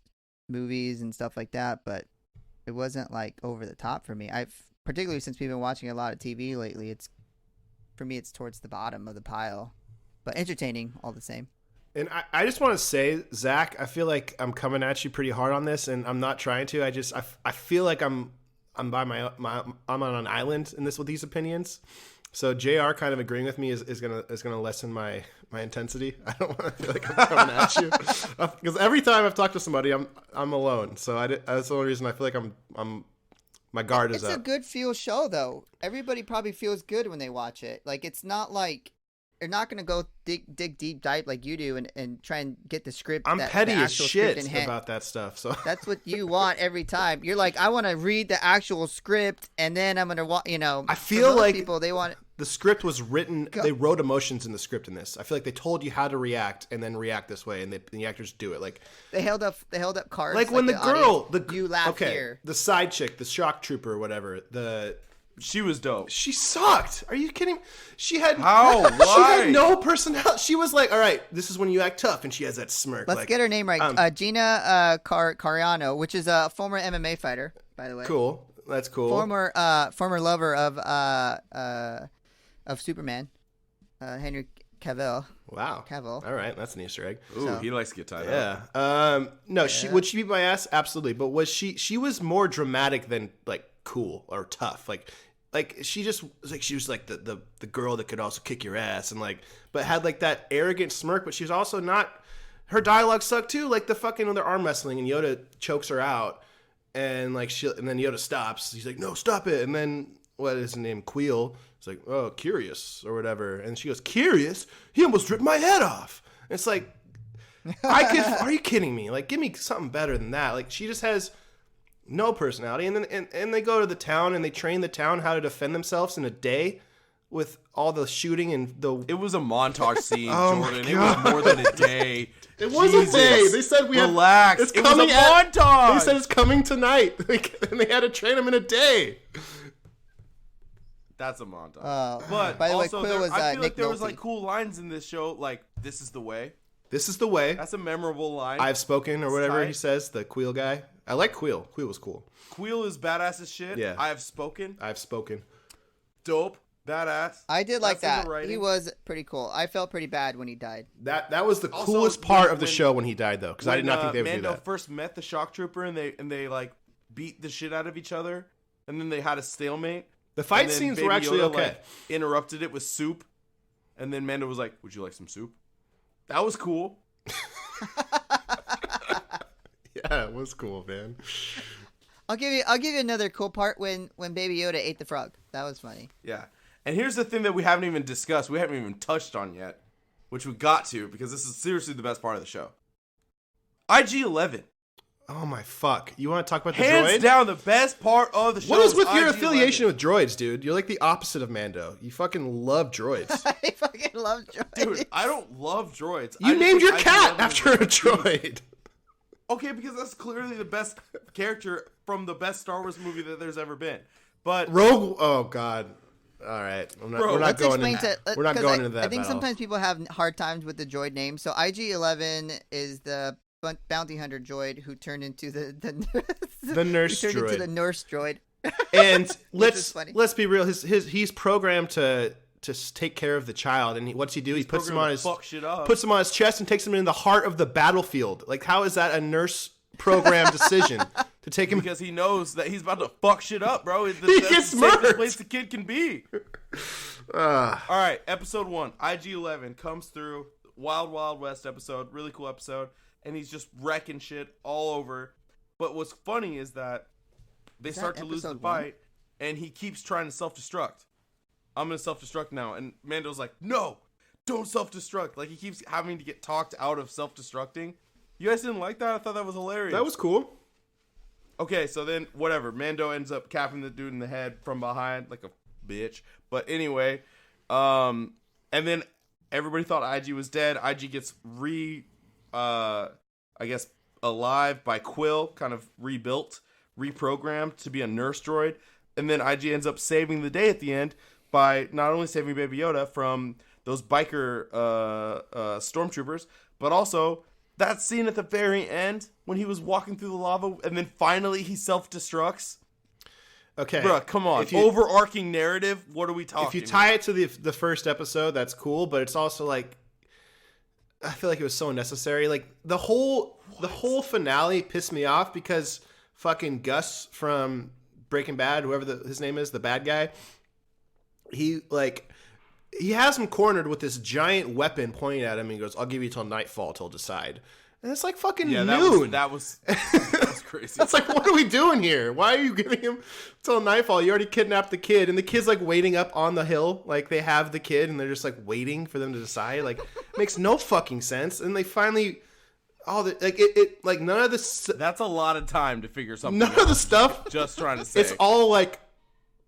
movies and stuff like that. But it wasn't like over the top for me. Particularly since we've been watching a lot of TV lately. For me, it's towards the bottom of the pile, but entertaining all the same. And I just want to say, Zach, I feel like I'm coming at you pretty hard on this, and I'm not trying to. I feel like I'm I'm on an island in this with these opinions. So JR kind of agreeing with me is gonna lessen my intensity. I don't want to feel like I'm coming at you because every time I've talked to somebody, I'm alone. So that's the only reason I feel like I'm my guard is up. It's a good feel show though. Everybody probably feels good when they watch it. Like it's not like you're not gonna go dig deep dive like you do and try and get the script. I'm petty as shit about that stuff. So that's what you want every time. You're like, I want to read the actual script and then I'm gonna I feel like people they want. The script was written. They wrote emotions in the script in this. I feel like they told you how to react and then react this way, and the actors do it. Like they held up cards. Like when the girl, you laugh here. The side chick, the shock trooper or whatever. She was dope. She sucked. Are you kidding? She had How? Why? She had no personality. She was like, all right, this is when you act tough, and she has that smirk. Let's get her name right. Gina Carano, which is a former MMA fighter, by the way. Cool. That's cool. Former lover of Superman, Henry Cavill. Wow. Cavill. All right, that's an Easter egg. Ooh, he likes to get tied up. No, yeah. Would she beat my ass? Absolutely. But was she was more dramatic than like cool or tough. Like she just she was like the girl that could also kick your ass and but had like that arrogant smirk, but she was also not. Her dialogue sucked too. Like the fucking when they're arm wrestling and Yoda chokes her out and and then Yoda stops. He's like, no, stop it. And then what is his name? Queel. It's like, oh, Curious or whatever. And she goes, Curious? He almost ripped my head off. And it's like, are you kidding me? Like, give me something better than that. Like, she just has no personality. And then and they go to the town and they train the town how to defend themselves in a day with all the shooting and the... It was a montage scene, Jordin. It was more than a day. It was a day. They said relax. It was a montage. They said it's coming tonight. And they had to train them in a day. That's a montage. But by the also, way, Quill was I feel Nick like there was Nolte. like cool lines in this show, like "This is the way." This is the way. That's a memorable line. I've spoken or whatever he says. The Queel guy. I like Queel. Queel was cool. Queel is badass as shit. Yeah. I have spoken. Dope. Badass. I did like that. He was pretty cool. I felt pretty bad when he died. That was the coolest part of the show when he died, though, because I did not think they would do that. Mando first met the shock trooper and they like beat the shit out of each other, and then they had a stalemate. The fight scenes were actually okay. Like, interrupted it with soup, and then Mando was like, "Would you like some soup?" That was cool. Yeah, it was cool, man. I'll give you another cool part when Baby Yoda ate the frog. That was funny. Yeah. And here's the thing that we haven't even discussed. We haven't even touched on yet, which we got to because this is seriously the best part of the show. IG-11. Oh my fuck! You want to talk about the droid? Hands down, the best part of the show. What is with your affiliation with droids, dude? You're like the opposite of Mando. You fucking love droids. I fucking love droids. Dude, I don't love droids. You named your cat after a droid. Okay, because that's clearly the best character from the best Star Wars movie that there's ever been. But Rogue. Oh god. All right, we're not going into that. I think sometimes people have hard times with the droid name. So IG-11 is the bounty hunter droid who turned into the nurse droid. Into the nurse droid. And let's be real. He's programmed to take care of the child. And what's he do? He puts him on his chest and takes him in the heart of the battlefield. Like, how is that a nurse program decision? To take him because he knows that he's about to fuck shit up, bro. He gets murdered. The place the kid can be. All right, episode 1, IG-11 comes through. Wild Wild West episode, really cool episode, and he's just wrecking shit all over. But what's funny is that they start to lose the fight, and he keeps trying to self-destruct. I'm gonna self-destruct now, and Mando's like, no, don't self-destruct. Like he keeps having to get talked out of self-destructing. You guys didn't like that? I thought that was hilarious. That was cool. Okay, so then, whatever. Mando ends up capping the dude in the head from behind, like a bitch. But anyway, and then everybody thought IG was dead. IG gets alive by Quill, kind of rebuilt, reprogrammed to be a nurse droid. And then IG ends up saving the day at the end by not only saving Baby Yoda from those biker stormtroopers, but also that scene at the very end when he was walking through the lava and then finally he self-destructs. Okay. Bruh, come on. Overarching narrative, what are we talking about? If you tie it to the first episode, that's cool, but it's also like, I feel like it was so unnecessary. Like, the whole finale pissed me off because fucking Gus from Breaking Bad, whoever his name is, the bad guy, he has him cornered with this giant weapon pointing at him, and he goes, I'll give you till nightfall till decide. And it's like fucking noon. That was crazy. That's like, what are we doing here? Why are you giving him till nightfall? You already kidnapped the kid, and the kid's like waiting up on the hill. Like, they have the kid, and they're just like waiting for them to decide. Like, makes no fucking sense. And they finally, none of this. That's a lot of time to figure something out. None of the stuff. Just trying to say. It's all like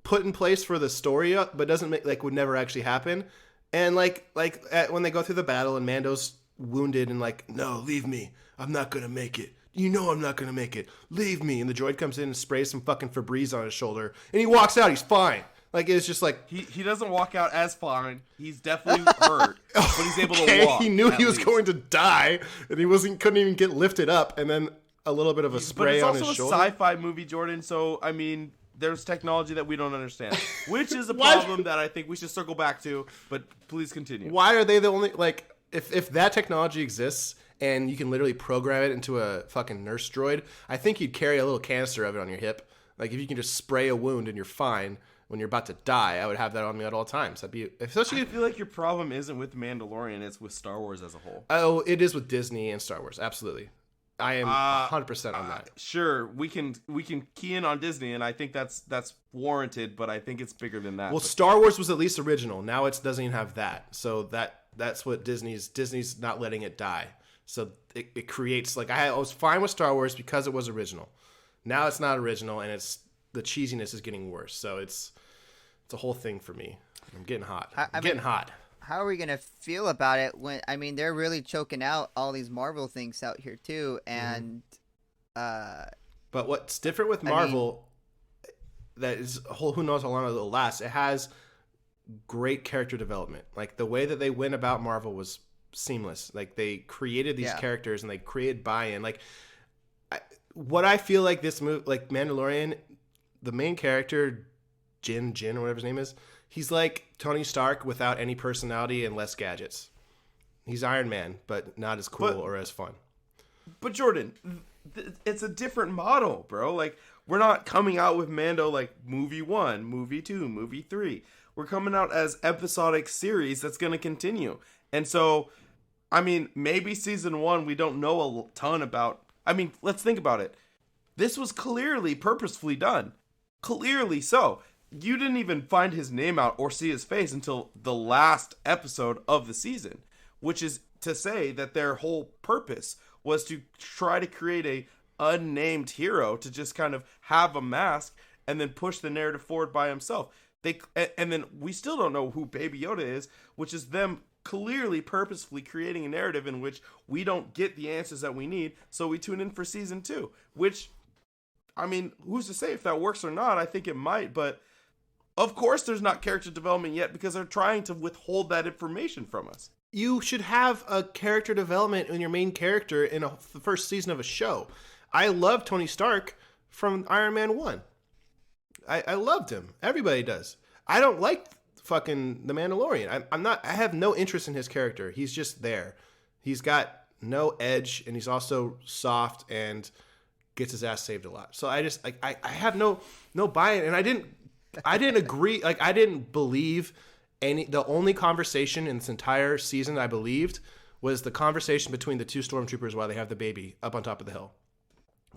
put in place for the story, but doesn't make, like, would never actually happen. And when they go through the battle and Mando's wounded and like, no, leave me. I'm not going to make it. You know I'm not going to make it. Leave me. And the droid comes in and sprays some fucking Febreze on his shoulder. And he walks out. He's fine. Like, it's just like... He doesn't walk out as fine. He's definitely hurt. But he's able to walk. He knew he was going to die. And couldn't even get lifted up. And then a little bit of a spray on his shoulder. But it's also a sci-fi movie, Jordin. So, I mean, there's technology that we don't understand. Which is a problem that I think we should circle back to. But please continue. Why are they the only... Like, if that technology exists... and you can literally program it into a fucking nurse droid, I think you'd carry a little canister of it on your hip. Like, if you can just spray a wound and you're fine when you're about to die, I would have that on me at all times. I feel like your problem isn't with Mandalorian, it's with Star Wars as a whole. Oh, it is with Disney and Star Wars, absolutely. I am 100% on that. Sure, we can key in on Disney, and I think that's warranted, but I think it's bigger than that. Well, Star Wars was at least original. Now it doesn't even have that. So that's what Disney's not letting it die. So it creates, like, I was fine with Star Wars because it was original. Now it's not original, and the cheesiness is getting worse. So it's a whole thing for me. I'm getting hot. I'm getting hot. How are we gonna feel about it when they're really choking out all these Marvel things out here too, and but what's different with Marvel that is who knows how long it'll last. It has great character development. Like, the way that they went about Marvel was seamless. Like, they created these characters and they created buy-in. Like, what I feel like this movie, like Mandalorian, the main character, Jin or whatever his name is, he's like Tony Stark without any personality and less gadgets. He's Iron Man, but not as cool or as fun. But Jordin, it's a different model, bro. Like, we're not coming out with Mando like movie 1, movie 2, movie 3. We're coming out as episodic series that's going to continue. And so, I mean, maybe season 1 we don't know a ton about. I mean, let's think about it. This was clearly purposefully done. Clearly so. You didn't even find his name out or see his face until the last episode of the season, which is to say that their whole purpose was to try to create a unnamed hero to just kind of have a mask and then push the narrative forward by himself. And then we still don't know who Baby Yoda is, which is them clearly purposefully creating a narrative in which we don't get the answers that we need, so we tune in for season 2, which, I mean, who's to say if that works or not? I think it might, but of course there's not character development yet because they're trying to withhold that information from us. You should have a character development in your main character in the first season of a show. I love Tony Stark from Iron Man 1. I loved him. Everybody does. I don't like fucking The Mandalorian. I have no interest in his character. He's just there. He's got no edge, and he's also soft and gets his ass saved a lot. So I have no buy-in, and I didn't agree. Like, I didn't believe the only conversation in this entire season I believed was the conversation between the two stormtroopers while they have the baby up on top of the hill.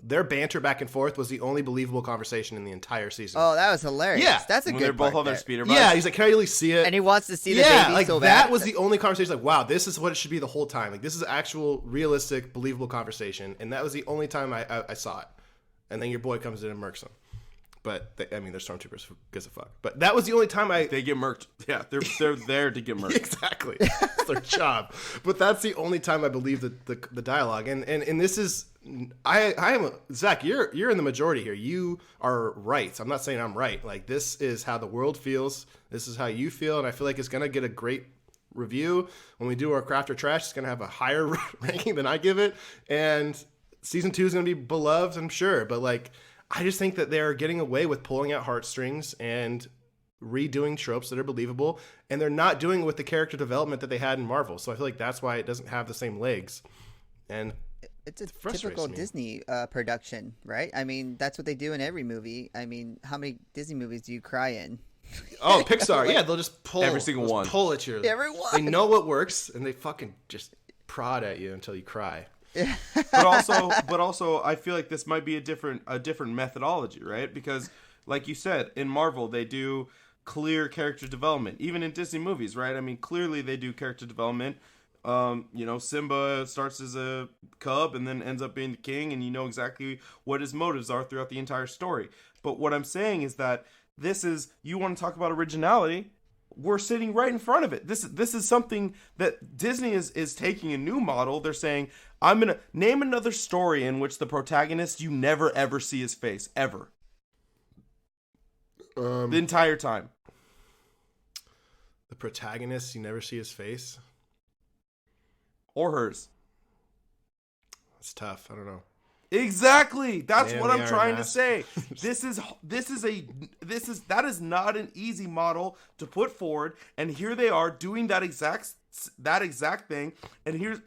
Their banter back and forth was the only believable conversation in the entire season. Oh, that was hilarious. Yeah. That's a when good they're both part on their there. speeder bikes. Yeah, he's like, can I really see it? And he wants to see the baby like, so bad. that was the only conversation. Like, wow, this is what it should be the whole time. Like, this is actual, realistic, believable conversation. And that was the only time I saw it. And then your boy comes in and murks him. But they're stormtroopers. Who gives a fuck? But that was the only time they get murked. Yeah, they're there to get murked. Exactly, it's their job. But that's the only time I believe the dialogue. And this is I am Zach. You're in the majority here. You are right. I'm not saying I'm right. Like, this is how the world feels. This is how you feel, and I feel like it's gonna get a great review when we do our craft or trash. It's gonna have a higher ranking than I give it, and season 2 is gonna be beloved, I'm sure. But like, I just think that they're getting away with pulling out heartstrings and redoing tropes that are believable, and they're not doing it with the character development that they had in Marvel. So I feel like that's why it doesn't have the same legs. And it's a typical Disney production, right? I mean, that's what they do in every movie. I mean, how many Disney movies do you cry in? Oh, Pixar, yeah, they'll just pull every single one. Pull at you. Everyone. They know what works, and they fucking just prod at you until you cry. but also, I feel like this might be a different methodology, right? Because, like you said, in Marvel they do clear character development, even in Disney movies, right? I mean, clearly they do character development. Simba starts as a cub and then ends up being the king, and you know exactly what his motives are throughout the entire story. But what I'm saying is that you want to talk about originality. We're sitting right in front of it. This is something that Disney is taking a new model. They're saying, I'm going to name another story in which the protagonist, you never ever see his face, ever. The entire time. The protagonist, you never see his face? Or hers. It's tough. I don't know. Exactly. That's what I'm trying to say. That is not an easy model to put forward, and here they are doing that exact thing. And here's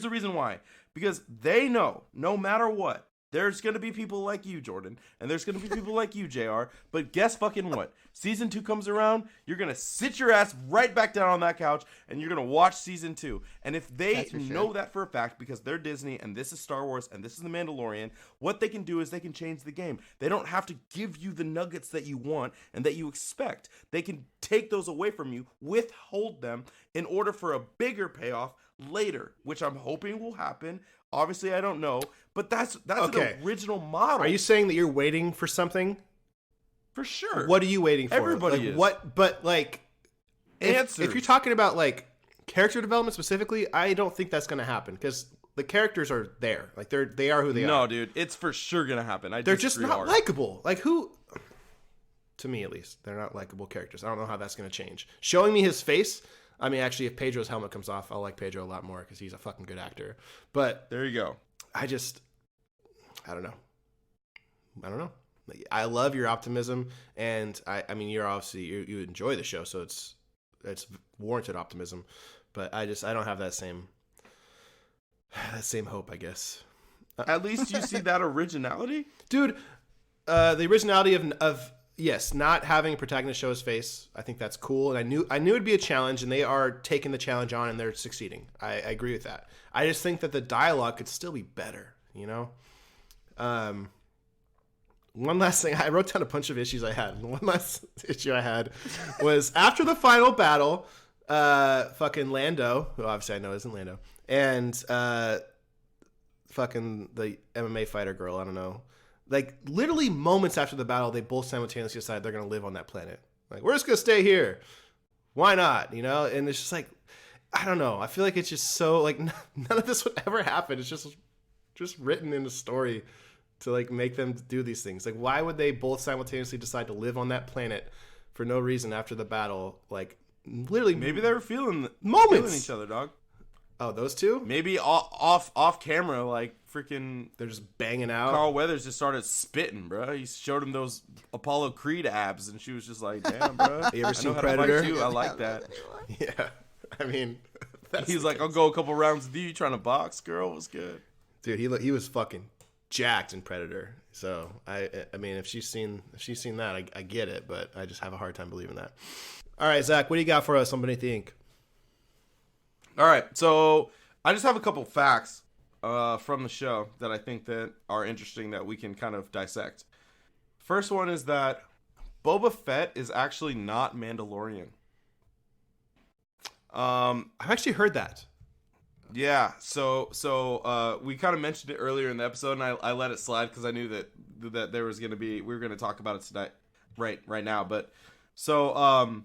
the reason why. Because they know, no matter what, there's going to be people like you, Jordin, and there's going to be people like you, JR, but guess fucking what? Season 2 comes around, you're going to sit your ass right back down on that couch, and you're going to watch Season 2. And if they know that for a fact, because they're Disney, and this is Star Wars, and this is The Mandalorian, what they can do is they can change the game. They don't have to give you the nuggets that you want and that you expect. They can take those away from you, withhold them, in order for a bigger payoff later, which I'm hoping will happen. Obviously, I don't know, but that's okay. An original model. Are you saying that you're waiting for something? For sure. What are you waiting for? Everybody is. What? But like, if you're talking about like character development specifically, I don't think that's going to happen because the characters are there. Like they are who they are. No, dude, it's for sure going to happen. They're just not likable. Like who? To me, at least, they're not likable characters. I don't know how that's going to change. Showing me his face. I mean, actually, if Pedro's helmet comes off, I'll like Pedro a lot more because he's a fucking good actor. But there you go. I don't know. I love your optimism, and I mean, you're obviously you enjoy the show, so it's warranted optimism. But I don't have that same hope, I guess. At least you see that originality, dude. The originality of yes, not having a protagonist show his face, I think that's cool, and I knew it'd be a challenge, and they are taking the challenge on, and they're succeeding. I agree with that. I just think that the dialogue could still be better, you know? One last thing, I wrote down a bunch of issues I had. One last issue I had was after the final battle, fucking Lando, who obviously I know isn't Lando, and fucking the MMA fighter girl, I don't know. Like, literally moments after the battle, they both simultaneously decide they're going to live on that planet. Like, we're just going to stay here. Why not? You know? And it's just like, I don't know. I feel like it's just so, like, none of this would ever happen. It's just written in the story to, like, make them do these things. Like, why would they both simultaneously decide to live on that planet for no reason after the battle? Like, literally. Maybe they were feeling each other, dog. Oh, those two? Maybe off camera, like freaking, they're just banging out. Carl Weathers just started spitting, bro. He showed him those Apollo Creed abs, and she was just like, "Damn, bro." You ever seen Predator? Too. I like that. Yeah, I mean, he's like, "I'll go a couple rounds with you. You trying to box, girl? What's good?" Dude, he was fucking jacked in Predator. So I mean, if she's seen that, I get it, but I just have a hard time believing that. All right, Zach, what do you got for us on Beneath the Ink? All right, so I just have a couple facts from the show that I think that are interesting that we can kind of dissect. First one is that Boba Fett is actually not Mandalorian. I've actually heard that. Yeah, so we kind of mentioned it earlier in the episode, and I let it slide because I knew that there was gonna be, we were gonna talk about it tonight, right now. But so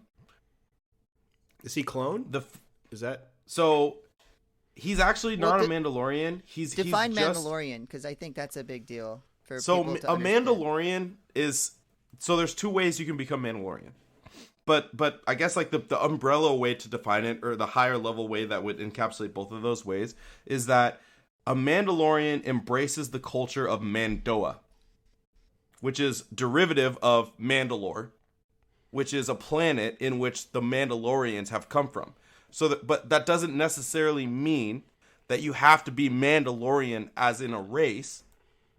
is he cloned? Is that so? He's actually not a Mandalorian. He's define just, Mandalorian, because I think that's a big deal for so people to a understand. Mandalorian is, so there's two ways you can become Mandalorian. But I guess like the umbrella way to define it, or the higher level way that would encapsulate both of those ways, is that a Mandalorian embraces the culture of Mandoa, which is derivative of Mandalore, which is a planet in which the Mandalorians have come from. But that doesn't necessarily mean that you have to be Mandalorian as in a race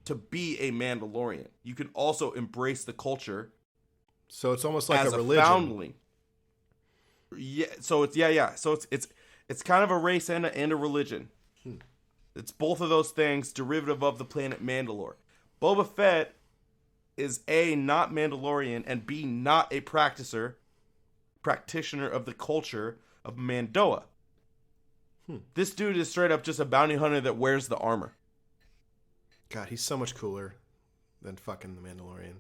to be a Mandalorian. You can also embrace the culture. So it's almost like as a religion. Foundling. Yeah. So it's So it's kind of a race and a religion. It's both of those things, derivative of the planet Mandalore. Boba Fett is A, not Mandalorian, and B, not a practitioner of the culture of Mandoa. This dude is straight up just a bounty hunter that wears the armor. God, he's so much cooler than fucking the Mandalorian.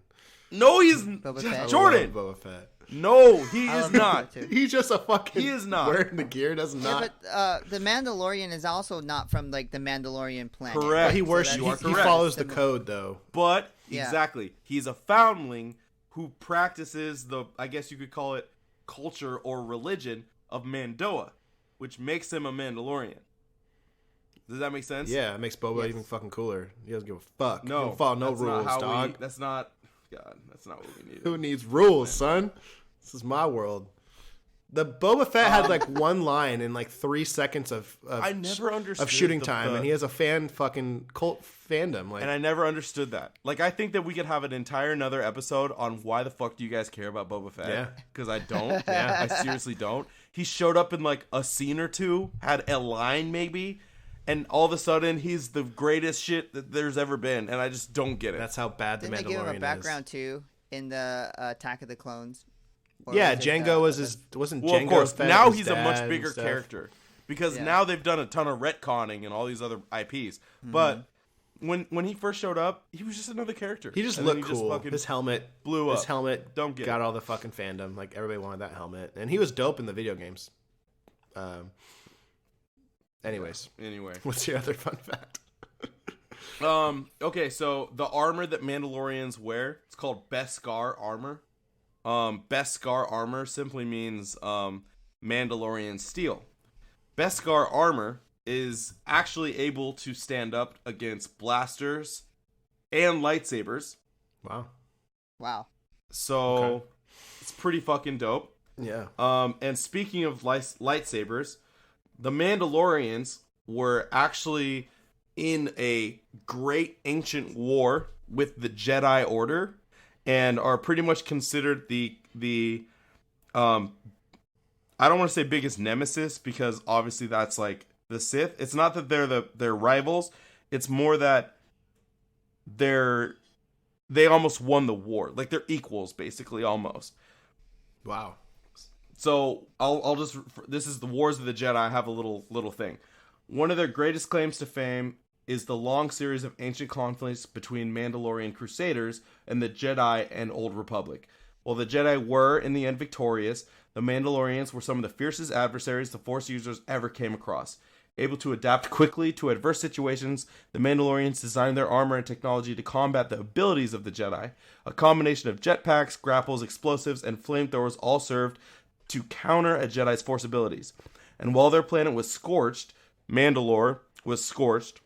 No, he's Jordin. Boba Fett. No, he is not. He's just a fucking. He is not wearing the gear. Does not. Yeah, but the Mandalorian is also not from like the Mandalorian planet. Correct. But he worships. So he follows the code, though. But Yeah. exactly, he's a foundling who practices the, I guess you could call it, culture or religion of Mandoa, which makes him a Mandalorian. Does that make sense? Yeah, it makes Boba even fucking cooler. He doesn't give a fuck. No, he don't follow no that's rules, not how dog. that's not. God, that's not what we need. Who needs rules, son? This is my world. The Boba Fett had like one line in like 3 seconds of I never understood of shooting time, and he has a fan fucking cult fandom. Like, and I never understood that. Like, I think that we could have an entire another episode on why the fuck do you guys care about Boba Fett? Yeah. Because I don't. I seriously don't. He showed up in like a scene or two, had a line maybe, and all of a sudden he's the greatest shit that there's ever been, and I just don't get it. that's how bad the Didn't Mandalorian they give him a is. background too in the Attack of the Clones? Or Yeah, was it, Django was his. Wasn't Well, Django of course. Fett Now his he's a dad much and bigger stuff? character because Yeah. now they've done a ton of retconning and all these other IPs. But when he first showed up, he was just another character. He just And then looked he cool. fucking His helmet blew up. His helmet Don't get got it. all the fucking fandom. Like everybody wanted that helmet, and he was dope in the video games. Anyways, Anyway. what's your other fun fact? Okay, so the armor that Mandalorians wear, it's called Beskar armor. Beskar armor simply means Mandalorian steel. Beskar armor is actually able to stand up against blasters and lightsabers. Wow. Wow. So it's pretty fucking dope. Yeah. And speaking of lightsabers, the Mandalorians were actually in a great ancient war with the Jedi Order, and are pretty much considered the I don't want to say biggest nemesis, because obviously that's like the Sith. It's not that they're rivals. It's more that they almost won the war. Like they're equals basically, almost. Wow. So I'll just, this is the Wars of the Jedi. I have a little thing. One of their greatest claims to fame is the long series of ancient conflicts between Mandalorian Crusaders and the Jedi and Old Republic. While the Jedi were, in the end, victorious, the Mandalorians were some of the fiercest adversaries the Force users ever came across. Able to adapt quickly to adverse situations, the Mandalorians designed their armor and technology to combat the abilities of the Jedi. A combination of jetpacks, grapples, explosives, and flamethrowers all served to counter a Jedi's force abilities. And while their planet was scorched, Mandalore was scorched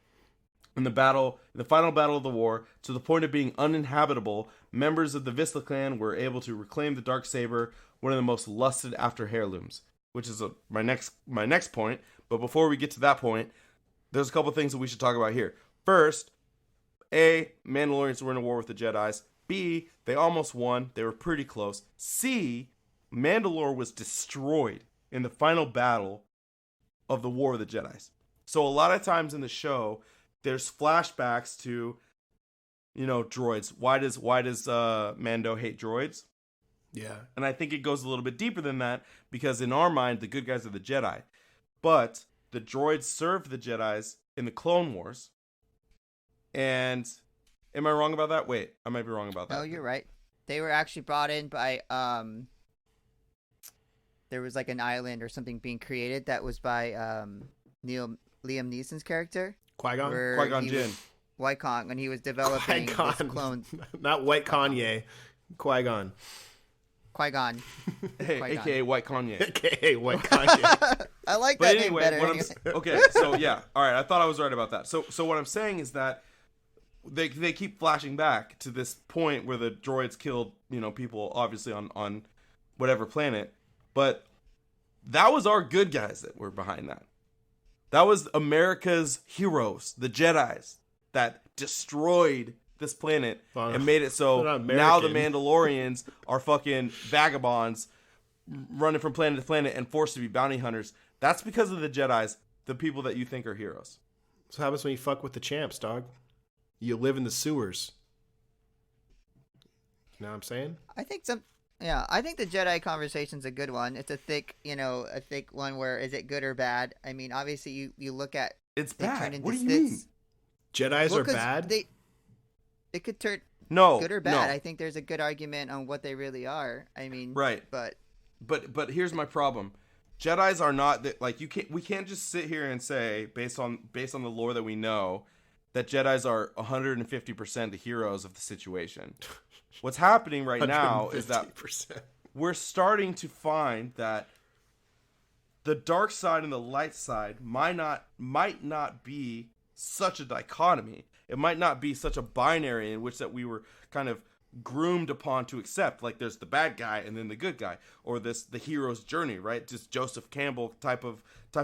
in the final battle of the war, to the point of being uninhabitable, members of the Vizsla clan were able to reclaim the Darksaber, one of the most lusted after heirlooms. Which is my next point. But before we get to that point, there's a couple things that we should talk about here. First, A, Mandalorians were in a war with the Jedis. B, they almost won. They were pretty close. C, Mandalore was destroyed in the final battle of the War of the Jedis. So a lot of times in the show, there's flashbacks to, droids. Why does Mando hate droids? Yeah. And I think it goes a little bit deeper than that, because in our mind, the good guys are the Jedi. But the droids served the Jedis in the Clone Wars. And am I wrong about that? Wait, I might be wrong about that. No, you're right. They were actually brought in by there was like an island or something being created that was by Liam Neeson's character. Qui-Gon Jinn. Qui-Gon, when he was developing this clone. Not White Kanye. Qui-Gon. Qui-Gon. Hey, Qui-Gon. a.k.a. White Kanye. A.k.a. White Kanye. I like But that anyway, name better. okay, so yeah. All right, I thought I was right about that. So what I'm saying is that they keep flashing back to this point where the droids killed, people obviously on whatever planet. But that was our good guys that were behind that. That was America's heroes, the Jedis, that destroyed this planet and made it so now the Mandalorians are fucking vagabonds running from planet to planet and forced to be bounty hunters. That's because of the Jedis, the people that you think are heroes. So what happens when you fuck with the champs, dog? You live in the sewers. You know what I'm saying? I think the Jedi conversation's a good one. It's a thick one where is it good or bad? I mean, obviously you look at it's bad. What do you mean? Jedis are bad? They could turn good or bad. No. I think there's a good argument on what they really are. I mean, right. But here's my problem. Jedis are not like we can't just sit here and say based on the lore that we know that Jedis are 150% the heroes of the situation. What's happening right now is that we're starting to find that the dark side and the light side might not be such a dichotomy. It might not be such a binary in which that we were kind of groomed upon to accept. Like there's the bad guy and then the good guy, or the hero's journey, right? Just Joseph Campbell type of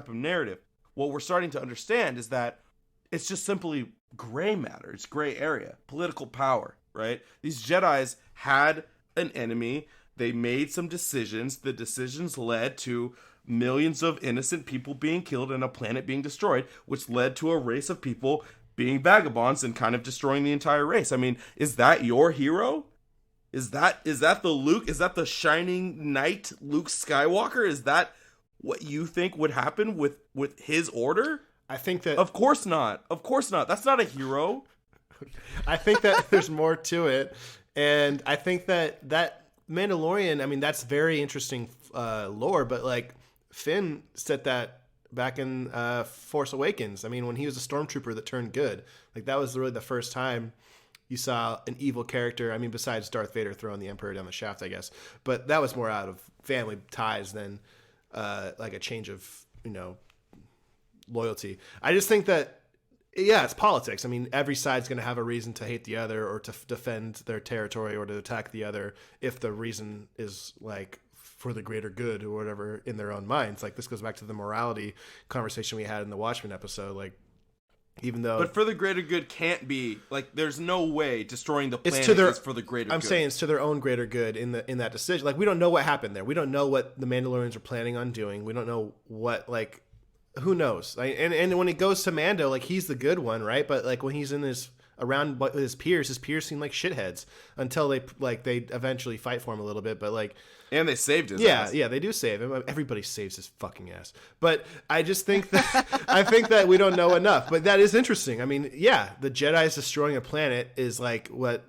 narrative. What we're starting to understand is that it's just simply gray matter. It's gray area, political power, right? These Jedis had an enemy. They made some decisions. The decisions led to millions of innocent people being killed and a planet being destroyed, which led to a race of people being vagabonds and kind of destroying the entire race. I mean, is that your hero? Is that the Luke? Is that the shining knight Luke Skywalker? Is that what you think would happen with his order? I think that... Of course not. Of course not. That's not a hero. I think that there's more to it. And I think that Mandalorian, I mean, that's very interesting lore, but like Finn said that back in Force Awakens. I mean, when he was a stormtrooper that turned good, like that was really the first time you saw an evil character. I mean, besides Darth Vader throwing the Emperor down the shaft, I guess, but that was more out of family ties than like a change of, loyalty. I just think that, yeah, it's politics. I mean, every side's going to have a reason to hate the other or to defend their territory or to attack the other if the reason is like for the greater good or whatever in their own minds. Like this goes back to the morality conversation we had in the Watchmen episode. Like, even though, but for the greater good can't be like. There's no way destroying the planet is for the greater good. I'm saying it's to their own greater good in that decision. Like we don't know what happened there. We don't know what the Mandalorians are planning on doing. We don't know what like. Who knows? And when it goes to Mando, like he's the good one, right? But like when he's in around his peers seem like shitheads until they eventually fight for him a little bit. But like, and they saved his ass. Yeah, they do save him. Everybody saves his fucking ass. But I just think that we don't know enough. But that is interesting. I mean, yeah, the Jedi's destroying a planet is like what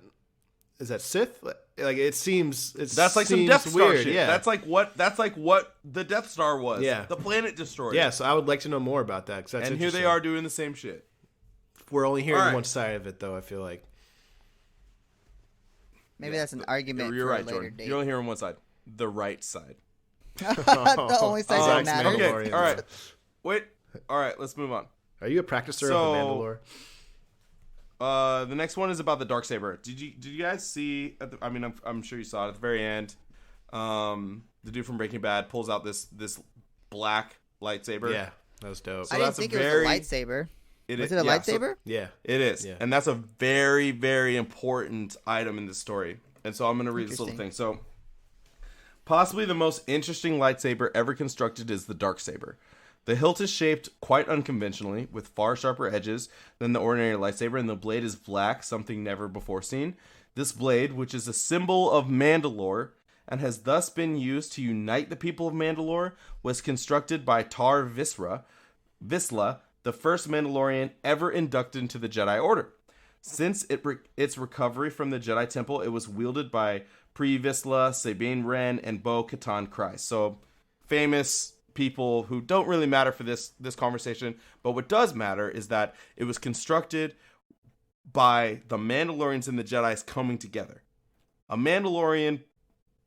is that Sith? Like that's like some Death Star weird. Shit. Yeah, that's like what the Death Star was. Yeah, the planet destroyed. Yeah, so I would like to know more about that. Cause that's and here they are doing the same shit. We're only hearing one side of it, though. I feel like maybe that's an argument. You're for right, a later Jordan. date. You're only hearing one side, the right side. The only side that matters. Okay, all right. Wait. All right, let's move on. Are you a practicer of the Mandalore? The next one is about the Darksaber. Did you guys see? I'm sure you saw it at the very end. The dude from Breaking Bad pulls out this black lightsaber. Yeah, that was dope. So I didn't think it was a lightsaber. Was it a lightsaber? Yeah, it is, and that's a very, very important item in this story. And so I'm going to read this little thing. So, possibly the most interesting lightsaber ever constructed is the Darksaber. The hilt is shaped quite unconventionally, with far sharper edges than the ordinary lightsaber, and the blade is black, something never before seen. This blade, which is a symbol of Mandalore, and has thus been used to unite the people of Mandalore, was constructed by Tar Visra, Vizsla, the first Mandalorian ever inducted into the Jedi Order. Since its recovery from the Jedi Temple, it was wielded by Pre Vizsla, Sabine Wren, and Bo-Katan Kryze. So, famous people who don't really matter for this conversation, but what does matter is that it was constructed by the Mandalorians and the Jedis coming together. A Mandalorian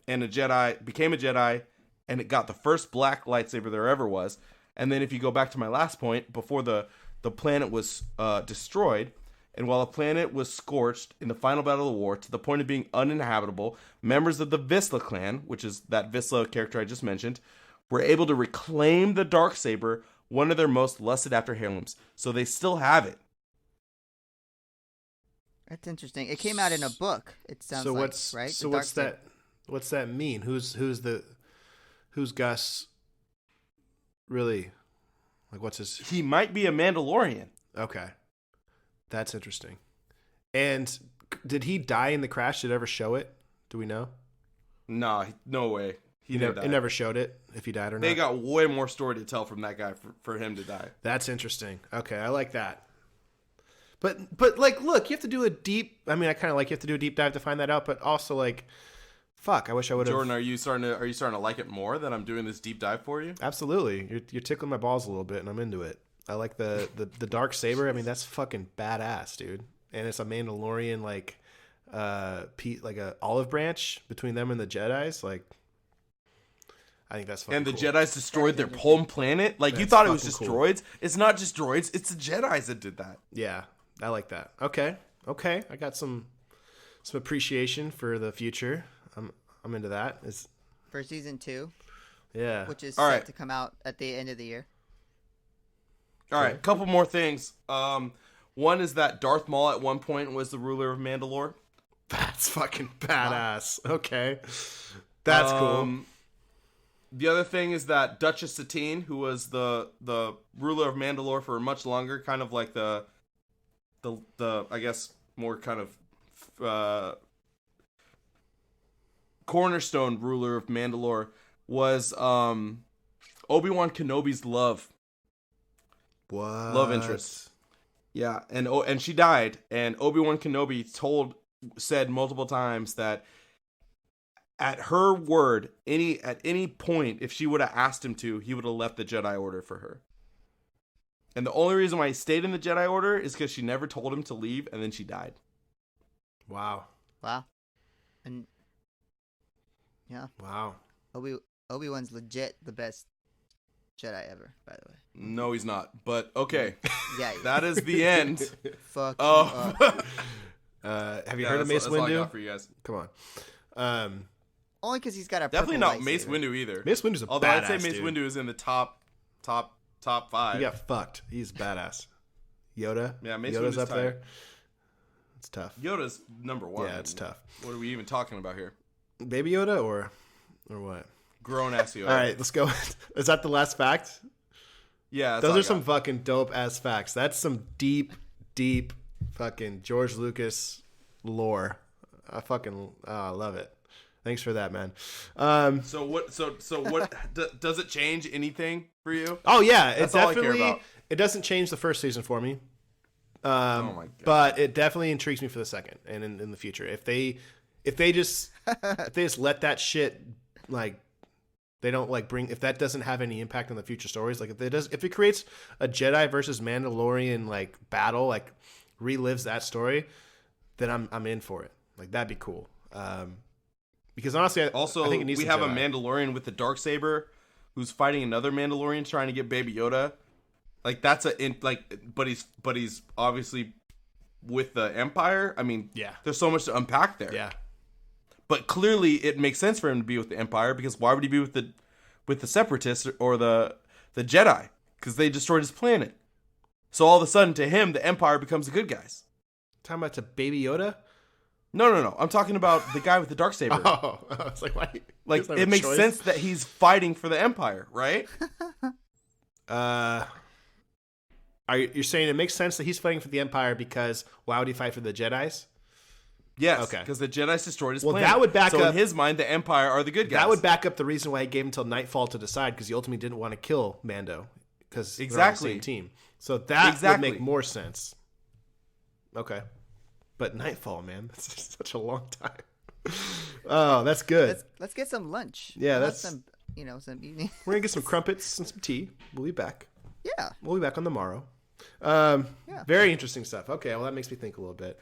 and a Jedi became a Jedi, and it got the first black lightsaber there ever was. And then if you go back to my last point, before the planet was destroyed, and while the planet was scorched in the final battle of the war to the point of being uninhabitable, members of the Vizsla clan, which is that Vizsla character I just mentioned, were able to reclaim the Darksaber, one of their most lusted after heirlooms. So they still have it. That's interesting. It came out in a book. It sounds so like, what's, right? So what's that? What's that mean? Who's Gus? Really? Like, what's his? He might be a Mandalorian. Okay, that's interesting. And did he die in the crash? Did it ever show it? Do we know? Nah, no way. It never showed it if he died or not. They got way more story to tell from that guy for him to die. That's interesting. Okay, I like that. But like, look, you have to do a deep. I mean, I kind of like you have to do a deep dive to find that out. But also, like, fuck, I wish I would have. Jordin, are you starting to like it more that I'm doing this deep dive for you? Absolutely, you're tickling my balls a little bit, and I'm into it. I like the dark saber. I mean, that's fucking badass, dude. And it's a Mandalorian like a olive branch between them and the Jedis. Like, I think that's fucking and the cool. Jedis destroyed their home planet. Like, you thought it was just cool. droids. It's not just droids. It's the Jedis that did that. Yeah, I like that. Okay. I got some appreciation for the future. I'm into that. For season 2. Yeah. Which is All set right. to come out at the end of the year. All right, couple more things. One is that Darth Maul at one point was the ruler of Mandalore. That's fucking badass. Okay. That's cool. The other thing is that Duchess Satine, who was the ruler of Mandalore for much longer, kind of like the I guess more kind of cornerstone ruler of Mandalore, was Obi-Wan Kenobi's love interest. Yeah, and she died, and Obi-Wan Kenobi said multiple times that at her word, at any point, if she would have asked him to, he would have left the Jedi Order for her. And the only reason why he stayed in the Jedi Order is because she never told him to leave, and then she died. Wow. And yeah. Wow. Obi-Wan's legit the best Jedi ever, by the way. No, he's not. But okay. Yeah. That is the end. Fuck. Oh. Have you heard of Mace Windu? That's all I Windu? got for you guys. Come on. Only because he's got a Definitely not purple Mace lightsaber. Windu either. Mace Windu's a Although badass, I'd say Mace dude. Windu is in the top 5. He got fucked. He's badass. Yoda. Yeah, Mace Yoda's Windu's up tight. there. It's tough. Yoda's number 1. Yeah, it's tough. What are we even talking about here? Baby Yoda or what? Grown ass Yoda. All right, let's go. Is that the last fact? Yeah, Those are some fucking dope ass facts. That's some deep fucking George Lucas lore. I love it. Thanks for that, man. So what does it change anything for you? Oh yeah, That's all I care about. It doesn't change the first season for me. Oh my God. But it definitely intrigues me for the second and in the future. If they just let that shit, like, they don't like bring, if that doesn't have any impact on the future stories, like if it creates a Jedi versus Mandalorian like battle, like relives that story, then I'm in for it. Like, that'd be cool. Because honestly, I think it needs we have a Mandalorian with the Darksaber who's fighting another Mandalorian trying to get Baby Yoda. Like, that's but he's obviously with the Empire. I mean, yeah, there's so much to unpack there. Yeah. But clearly, it makes sense for him to be with the Empire, because why would he be with the Separatists or the Jedi? Because they destroyed his planet. So all of a sudden, to him, the Empire becomes the good guys. Talking about to Baby Yoda? No. I'm talking about the guy with the Darksaber. Oh, I was like, why? Like, it makes sense that he's fighting for the Empire, right? You're saying it makes sense that he's fighting for the Empire because why would he fight for the Jedis? Yes, okay. Because the Jedi destroyed his planet. That would back so up. in his mind, the Empire are the good guys. That would back up the reason why he gave him till nightfall to decide, because he ultimately didn't want to kill Mando. because Exactly. they're on the same team. So that Exactly. would make more sense. Okay. But Nightfall, man, that's just such a long time. Oh, that's good. Let's get some lunch. Yeah, We'll have that's some, some evening. We're gonna get some crumpets and some tea. We'll be back. Yeah. We'll be back on the morrow. Very interesting stuff. Okay, well that makes me think a little bit.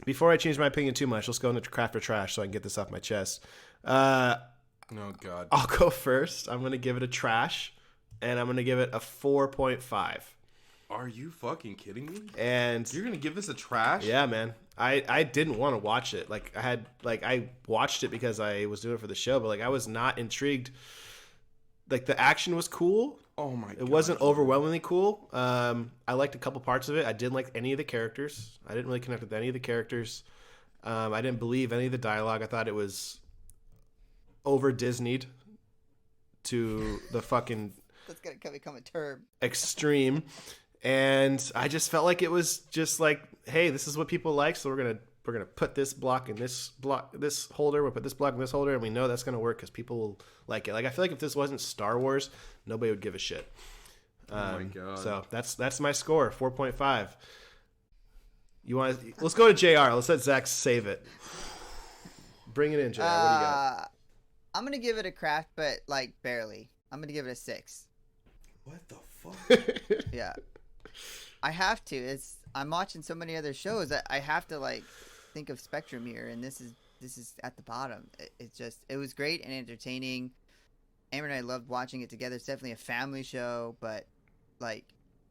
Before I change my opinion too much, let's go into craft or trash so I can get this off my chest. Oh God. I'll go first. I'm gonna give it a trash, and I'm gonna give it a 4.5. Are you fucking kidding me? And you're gonna give this a trash? Yeah, man. I didn't want to watch it. I watched it because I was doing it for the show, but I was not intrigued. The action was cool. Oh my God. It wasn't overwhelmingly cool. I liked a couple parts of it. I didn't like any of the characters. I didn't really connect with any of the characters. I didn't believe any of the dialogue. I thought it was over Disneyed to the fucking That's gonna become a term. extreme. And I just felt like it was just hey, this is what people like, so we're gonna put this block in this holder. We'll put this block in this holder, and we know that's gonna work because people will like it. I feel like if this wasn't Star Wars, nobody would give a shit. Oh my God. So that's my score, 4.5. Let's go to JR. Let's let Zach save it. Bring it in, JR. What do you got? I'm gonna give it a craft, but barely. I'm gonna give it a 6. What the fuck? Yeah. I have to. I'm watching so many other shows that I have to think of Spectrum here, and this is at the bottom. It was great and entertaining. Amber and I loved watching it together. It's definitely a family show, but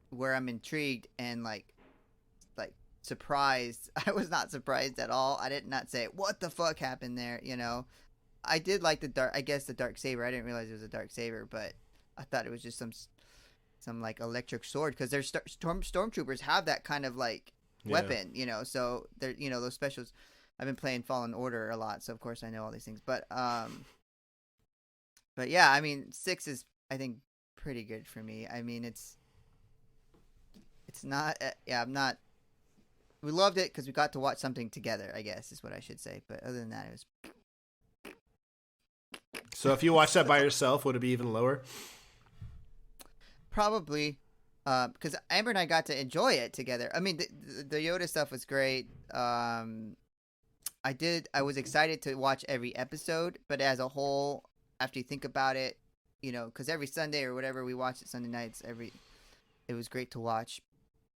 where I'm intrigued and surprised, I was not surprised at all. I did not say what the fuck happened there. I did like the dark saber. I didn't realize it was a dark saber, but I thought it was just some electric sword, because there's stormtroopers have that kind of weapon, so they're those specials. I've been playing Fallen Order a lot, so of course I know all these things, but yeah, I mean 6 is, I think, pretty good for me. I mean it's not I'm not, we loved it because we got to watch something together, I guess is what I should say, but other than that, it was. So if you watched that by yourself, would it be even lower? Probably, because Amber and I got to enjoy it together. I mean, the Yoda stuff was great. I was excited to watch every episode, but as a whole, after you think about it, because every Sunday or whatever we watch it Sunday nights, it was great to watch.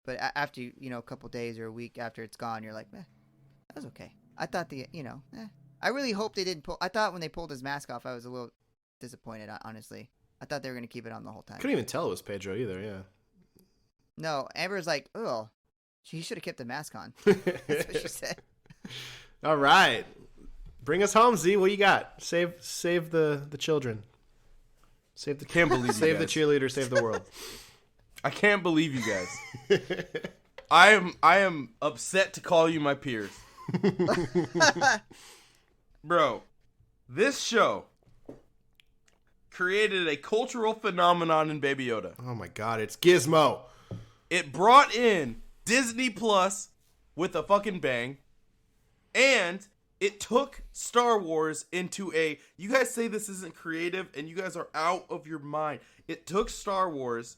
But after a couple days or a week after it's gone, you're like, that was okay. I thought I really hope they didn't pull. I thought when they pulled his mask off, I was a little disappointed, honestly. I thought they were going to keep it on the whole time. Couldn't even tell it was Pedro either, yeah. No, Amber's like, oh, he should have kept the mask on. That's what she said. All right. Bring us home, Z. What you got? Save the children. Save the Can't believe you save the guys. cheerleader, save the world. I can't believe you guys. I am upset to call you my peers. Bro, this show created a cultural phenomenon in Baby Yoda. Oh my God, it's Gizmo. It brought in Disney Plus with a fucking bang, and it took Star Wars into you guys say this isn't creative, and you guys are out of your mind. It took Star Wars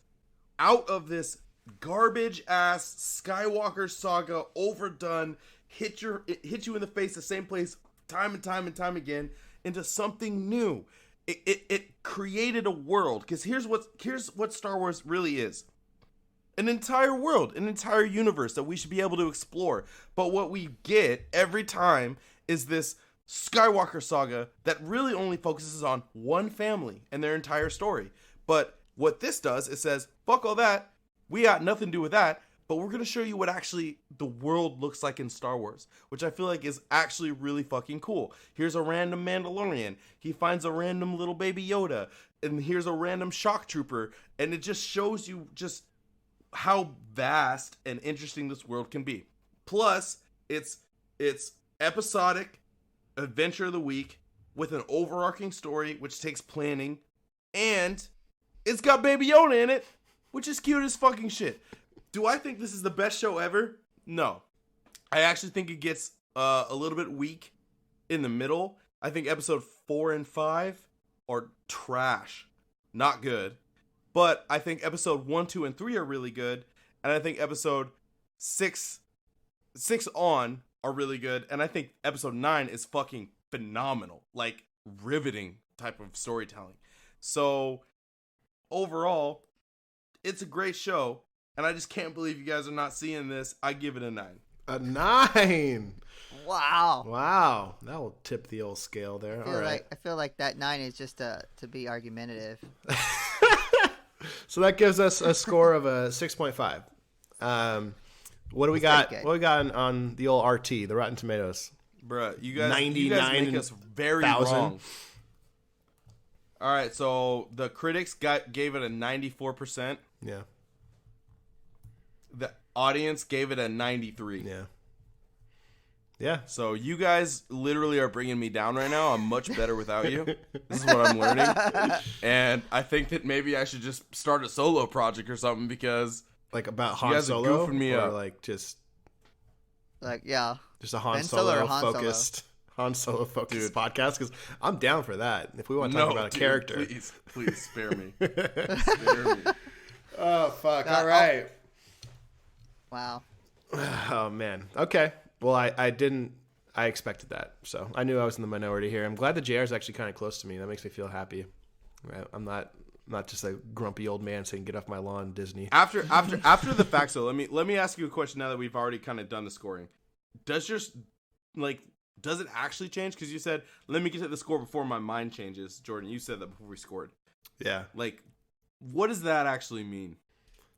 out of this garbage ass Skywalker saga, overdone, hit you in the face the same place time and time and time again, into something new. It created a world, because here's what Star Wars really is. An entire world, an entire universe that we should be able to explore. But what we get every time is this Skywalker saga that really only focuses on one family and their entire story. But what this does, it says, fuck all that. We got nothing to do with that. But we're going to show you what actually the world looks like in Star Wars, which I feel like is actually really fucking cool. Here's a random Mandalorian. He finds a random little baby Yoda. And here's a random shock trooper. And it just shows you just how vast and interesting this world can be. Plus, it's episodic, adventure of the week, with an overarching story, which takes planning. And it's got Baby Yoda in it, which is cute as fucking shit. Do I think this is the best show ever? No. I actually think it gets a little bit weak in the middle. I think episode 4 and 5 are trash. Not good. But I think episode 1, 2, and 3 are really good, and I think episode 6 on are really good, and I think episode 9 is fucking phenomenal, like riveting type of storytelling. So overall, it's a great show, and I just can't believe you guys are not seeing this. I give it a 9. A 9. Wow. Wow. That will tip the old scale there. All right. I feel like that 9 is just to be argumentative. So that gives us a score of a 6.5. What do we got? What do we got on the old RT, the Rotten Tomatoes? Bruh, you guys make us very wrong. All right, so the critics gave it a 94%. Yeah. The audience gave it a 93. Yeah. Yeah. So you guys literally are bringing me down right now. I'm much better without you. This is what I'm learning. And I think that maybe I should just start a solo project or something because... Like about Han Solo? Me or up. like just... Like, yeah. Just a Han Solo focused podcast? Because I'm down for that. If we want to talk about a character. Please spare me. Spare me. Oh, fuck. All right. Wow. Oh, man. Okay. Well, I expected that. So I knew I was in the minority here. I'm glad the JR is actually kind of close to me. That makes me feel happy. I'm not just a grumpy old man saying get off my lawn, Disney. After the fact, so let me ask you a question now that we've already kind of done the scoring. Does it actually change? Because you said, let me get to the score before my mind changes. Jordin, you said that before we scored. Yeah. Like, what does that actually mean?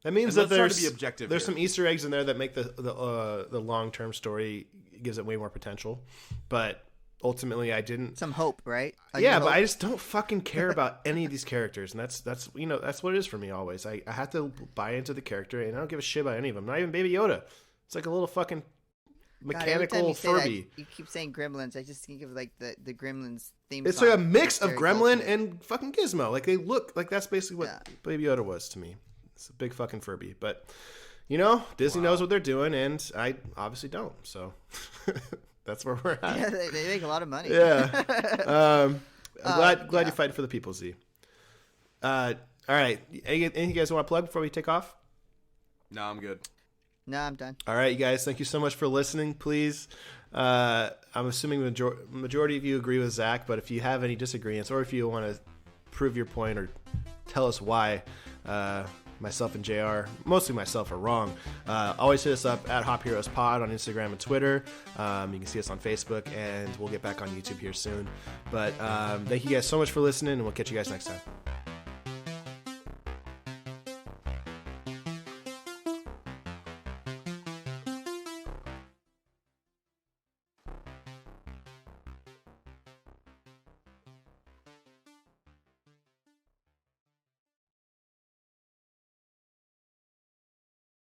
That means that there's some Easter eggs in there that make the long-term story, gives it way more potential. But ultimately, I didn't... Some hope, right? Yeah, but I just don't fucking care about any of these characters. And that's what it is for me always. I have to buy into the character, and I don't give a shit about any of them. Not even Baby Yoda. It's like a little fucking mechanical Furby. You keep saying Gremlins. I just think of like the Gremlins theme It's song. like a mix of Gremlin and fucking Gizmo. Like they look like that's basically what Baby Yoda was to me. It's a big fucking Furby. But, Disney knows what they're doing, and I obviously don't. So that's where we're at. Yeah, they make a lot of money. Yeah. I'm glad you're fighting for the people, Z. All right. Anything you guys want to plug before we take off? No, I'm good. No, I'm done. All right, you guys. Thank you so much for listening. Please, I'm assuming the majority of you agree with Zach, but if you have any disagreements or if you want to prove your point or tell us why myself and JR, mostly myself, are wrong, always hit us up at Hop Heroes Pod on Instagram and Twitter. You can see us on Facebook, and we'll get back on YouTube here soon. But thank you guys so much for listening, and we'll catch you guys next time.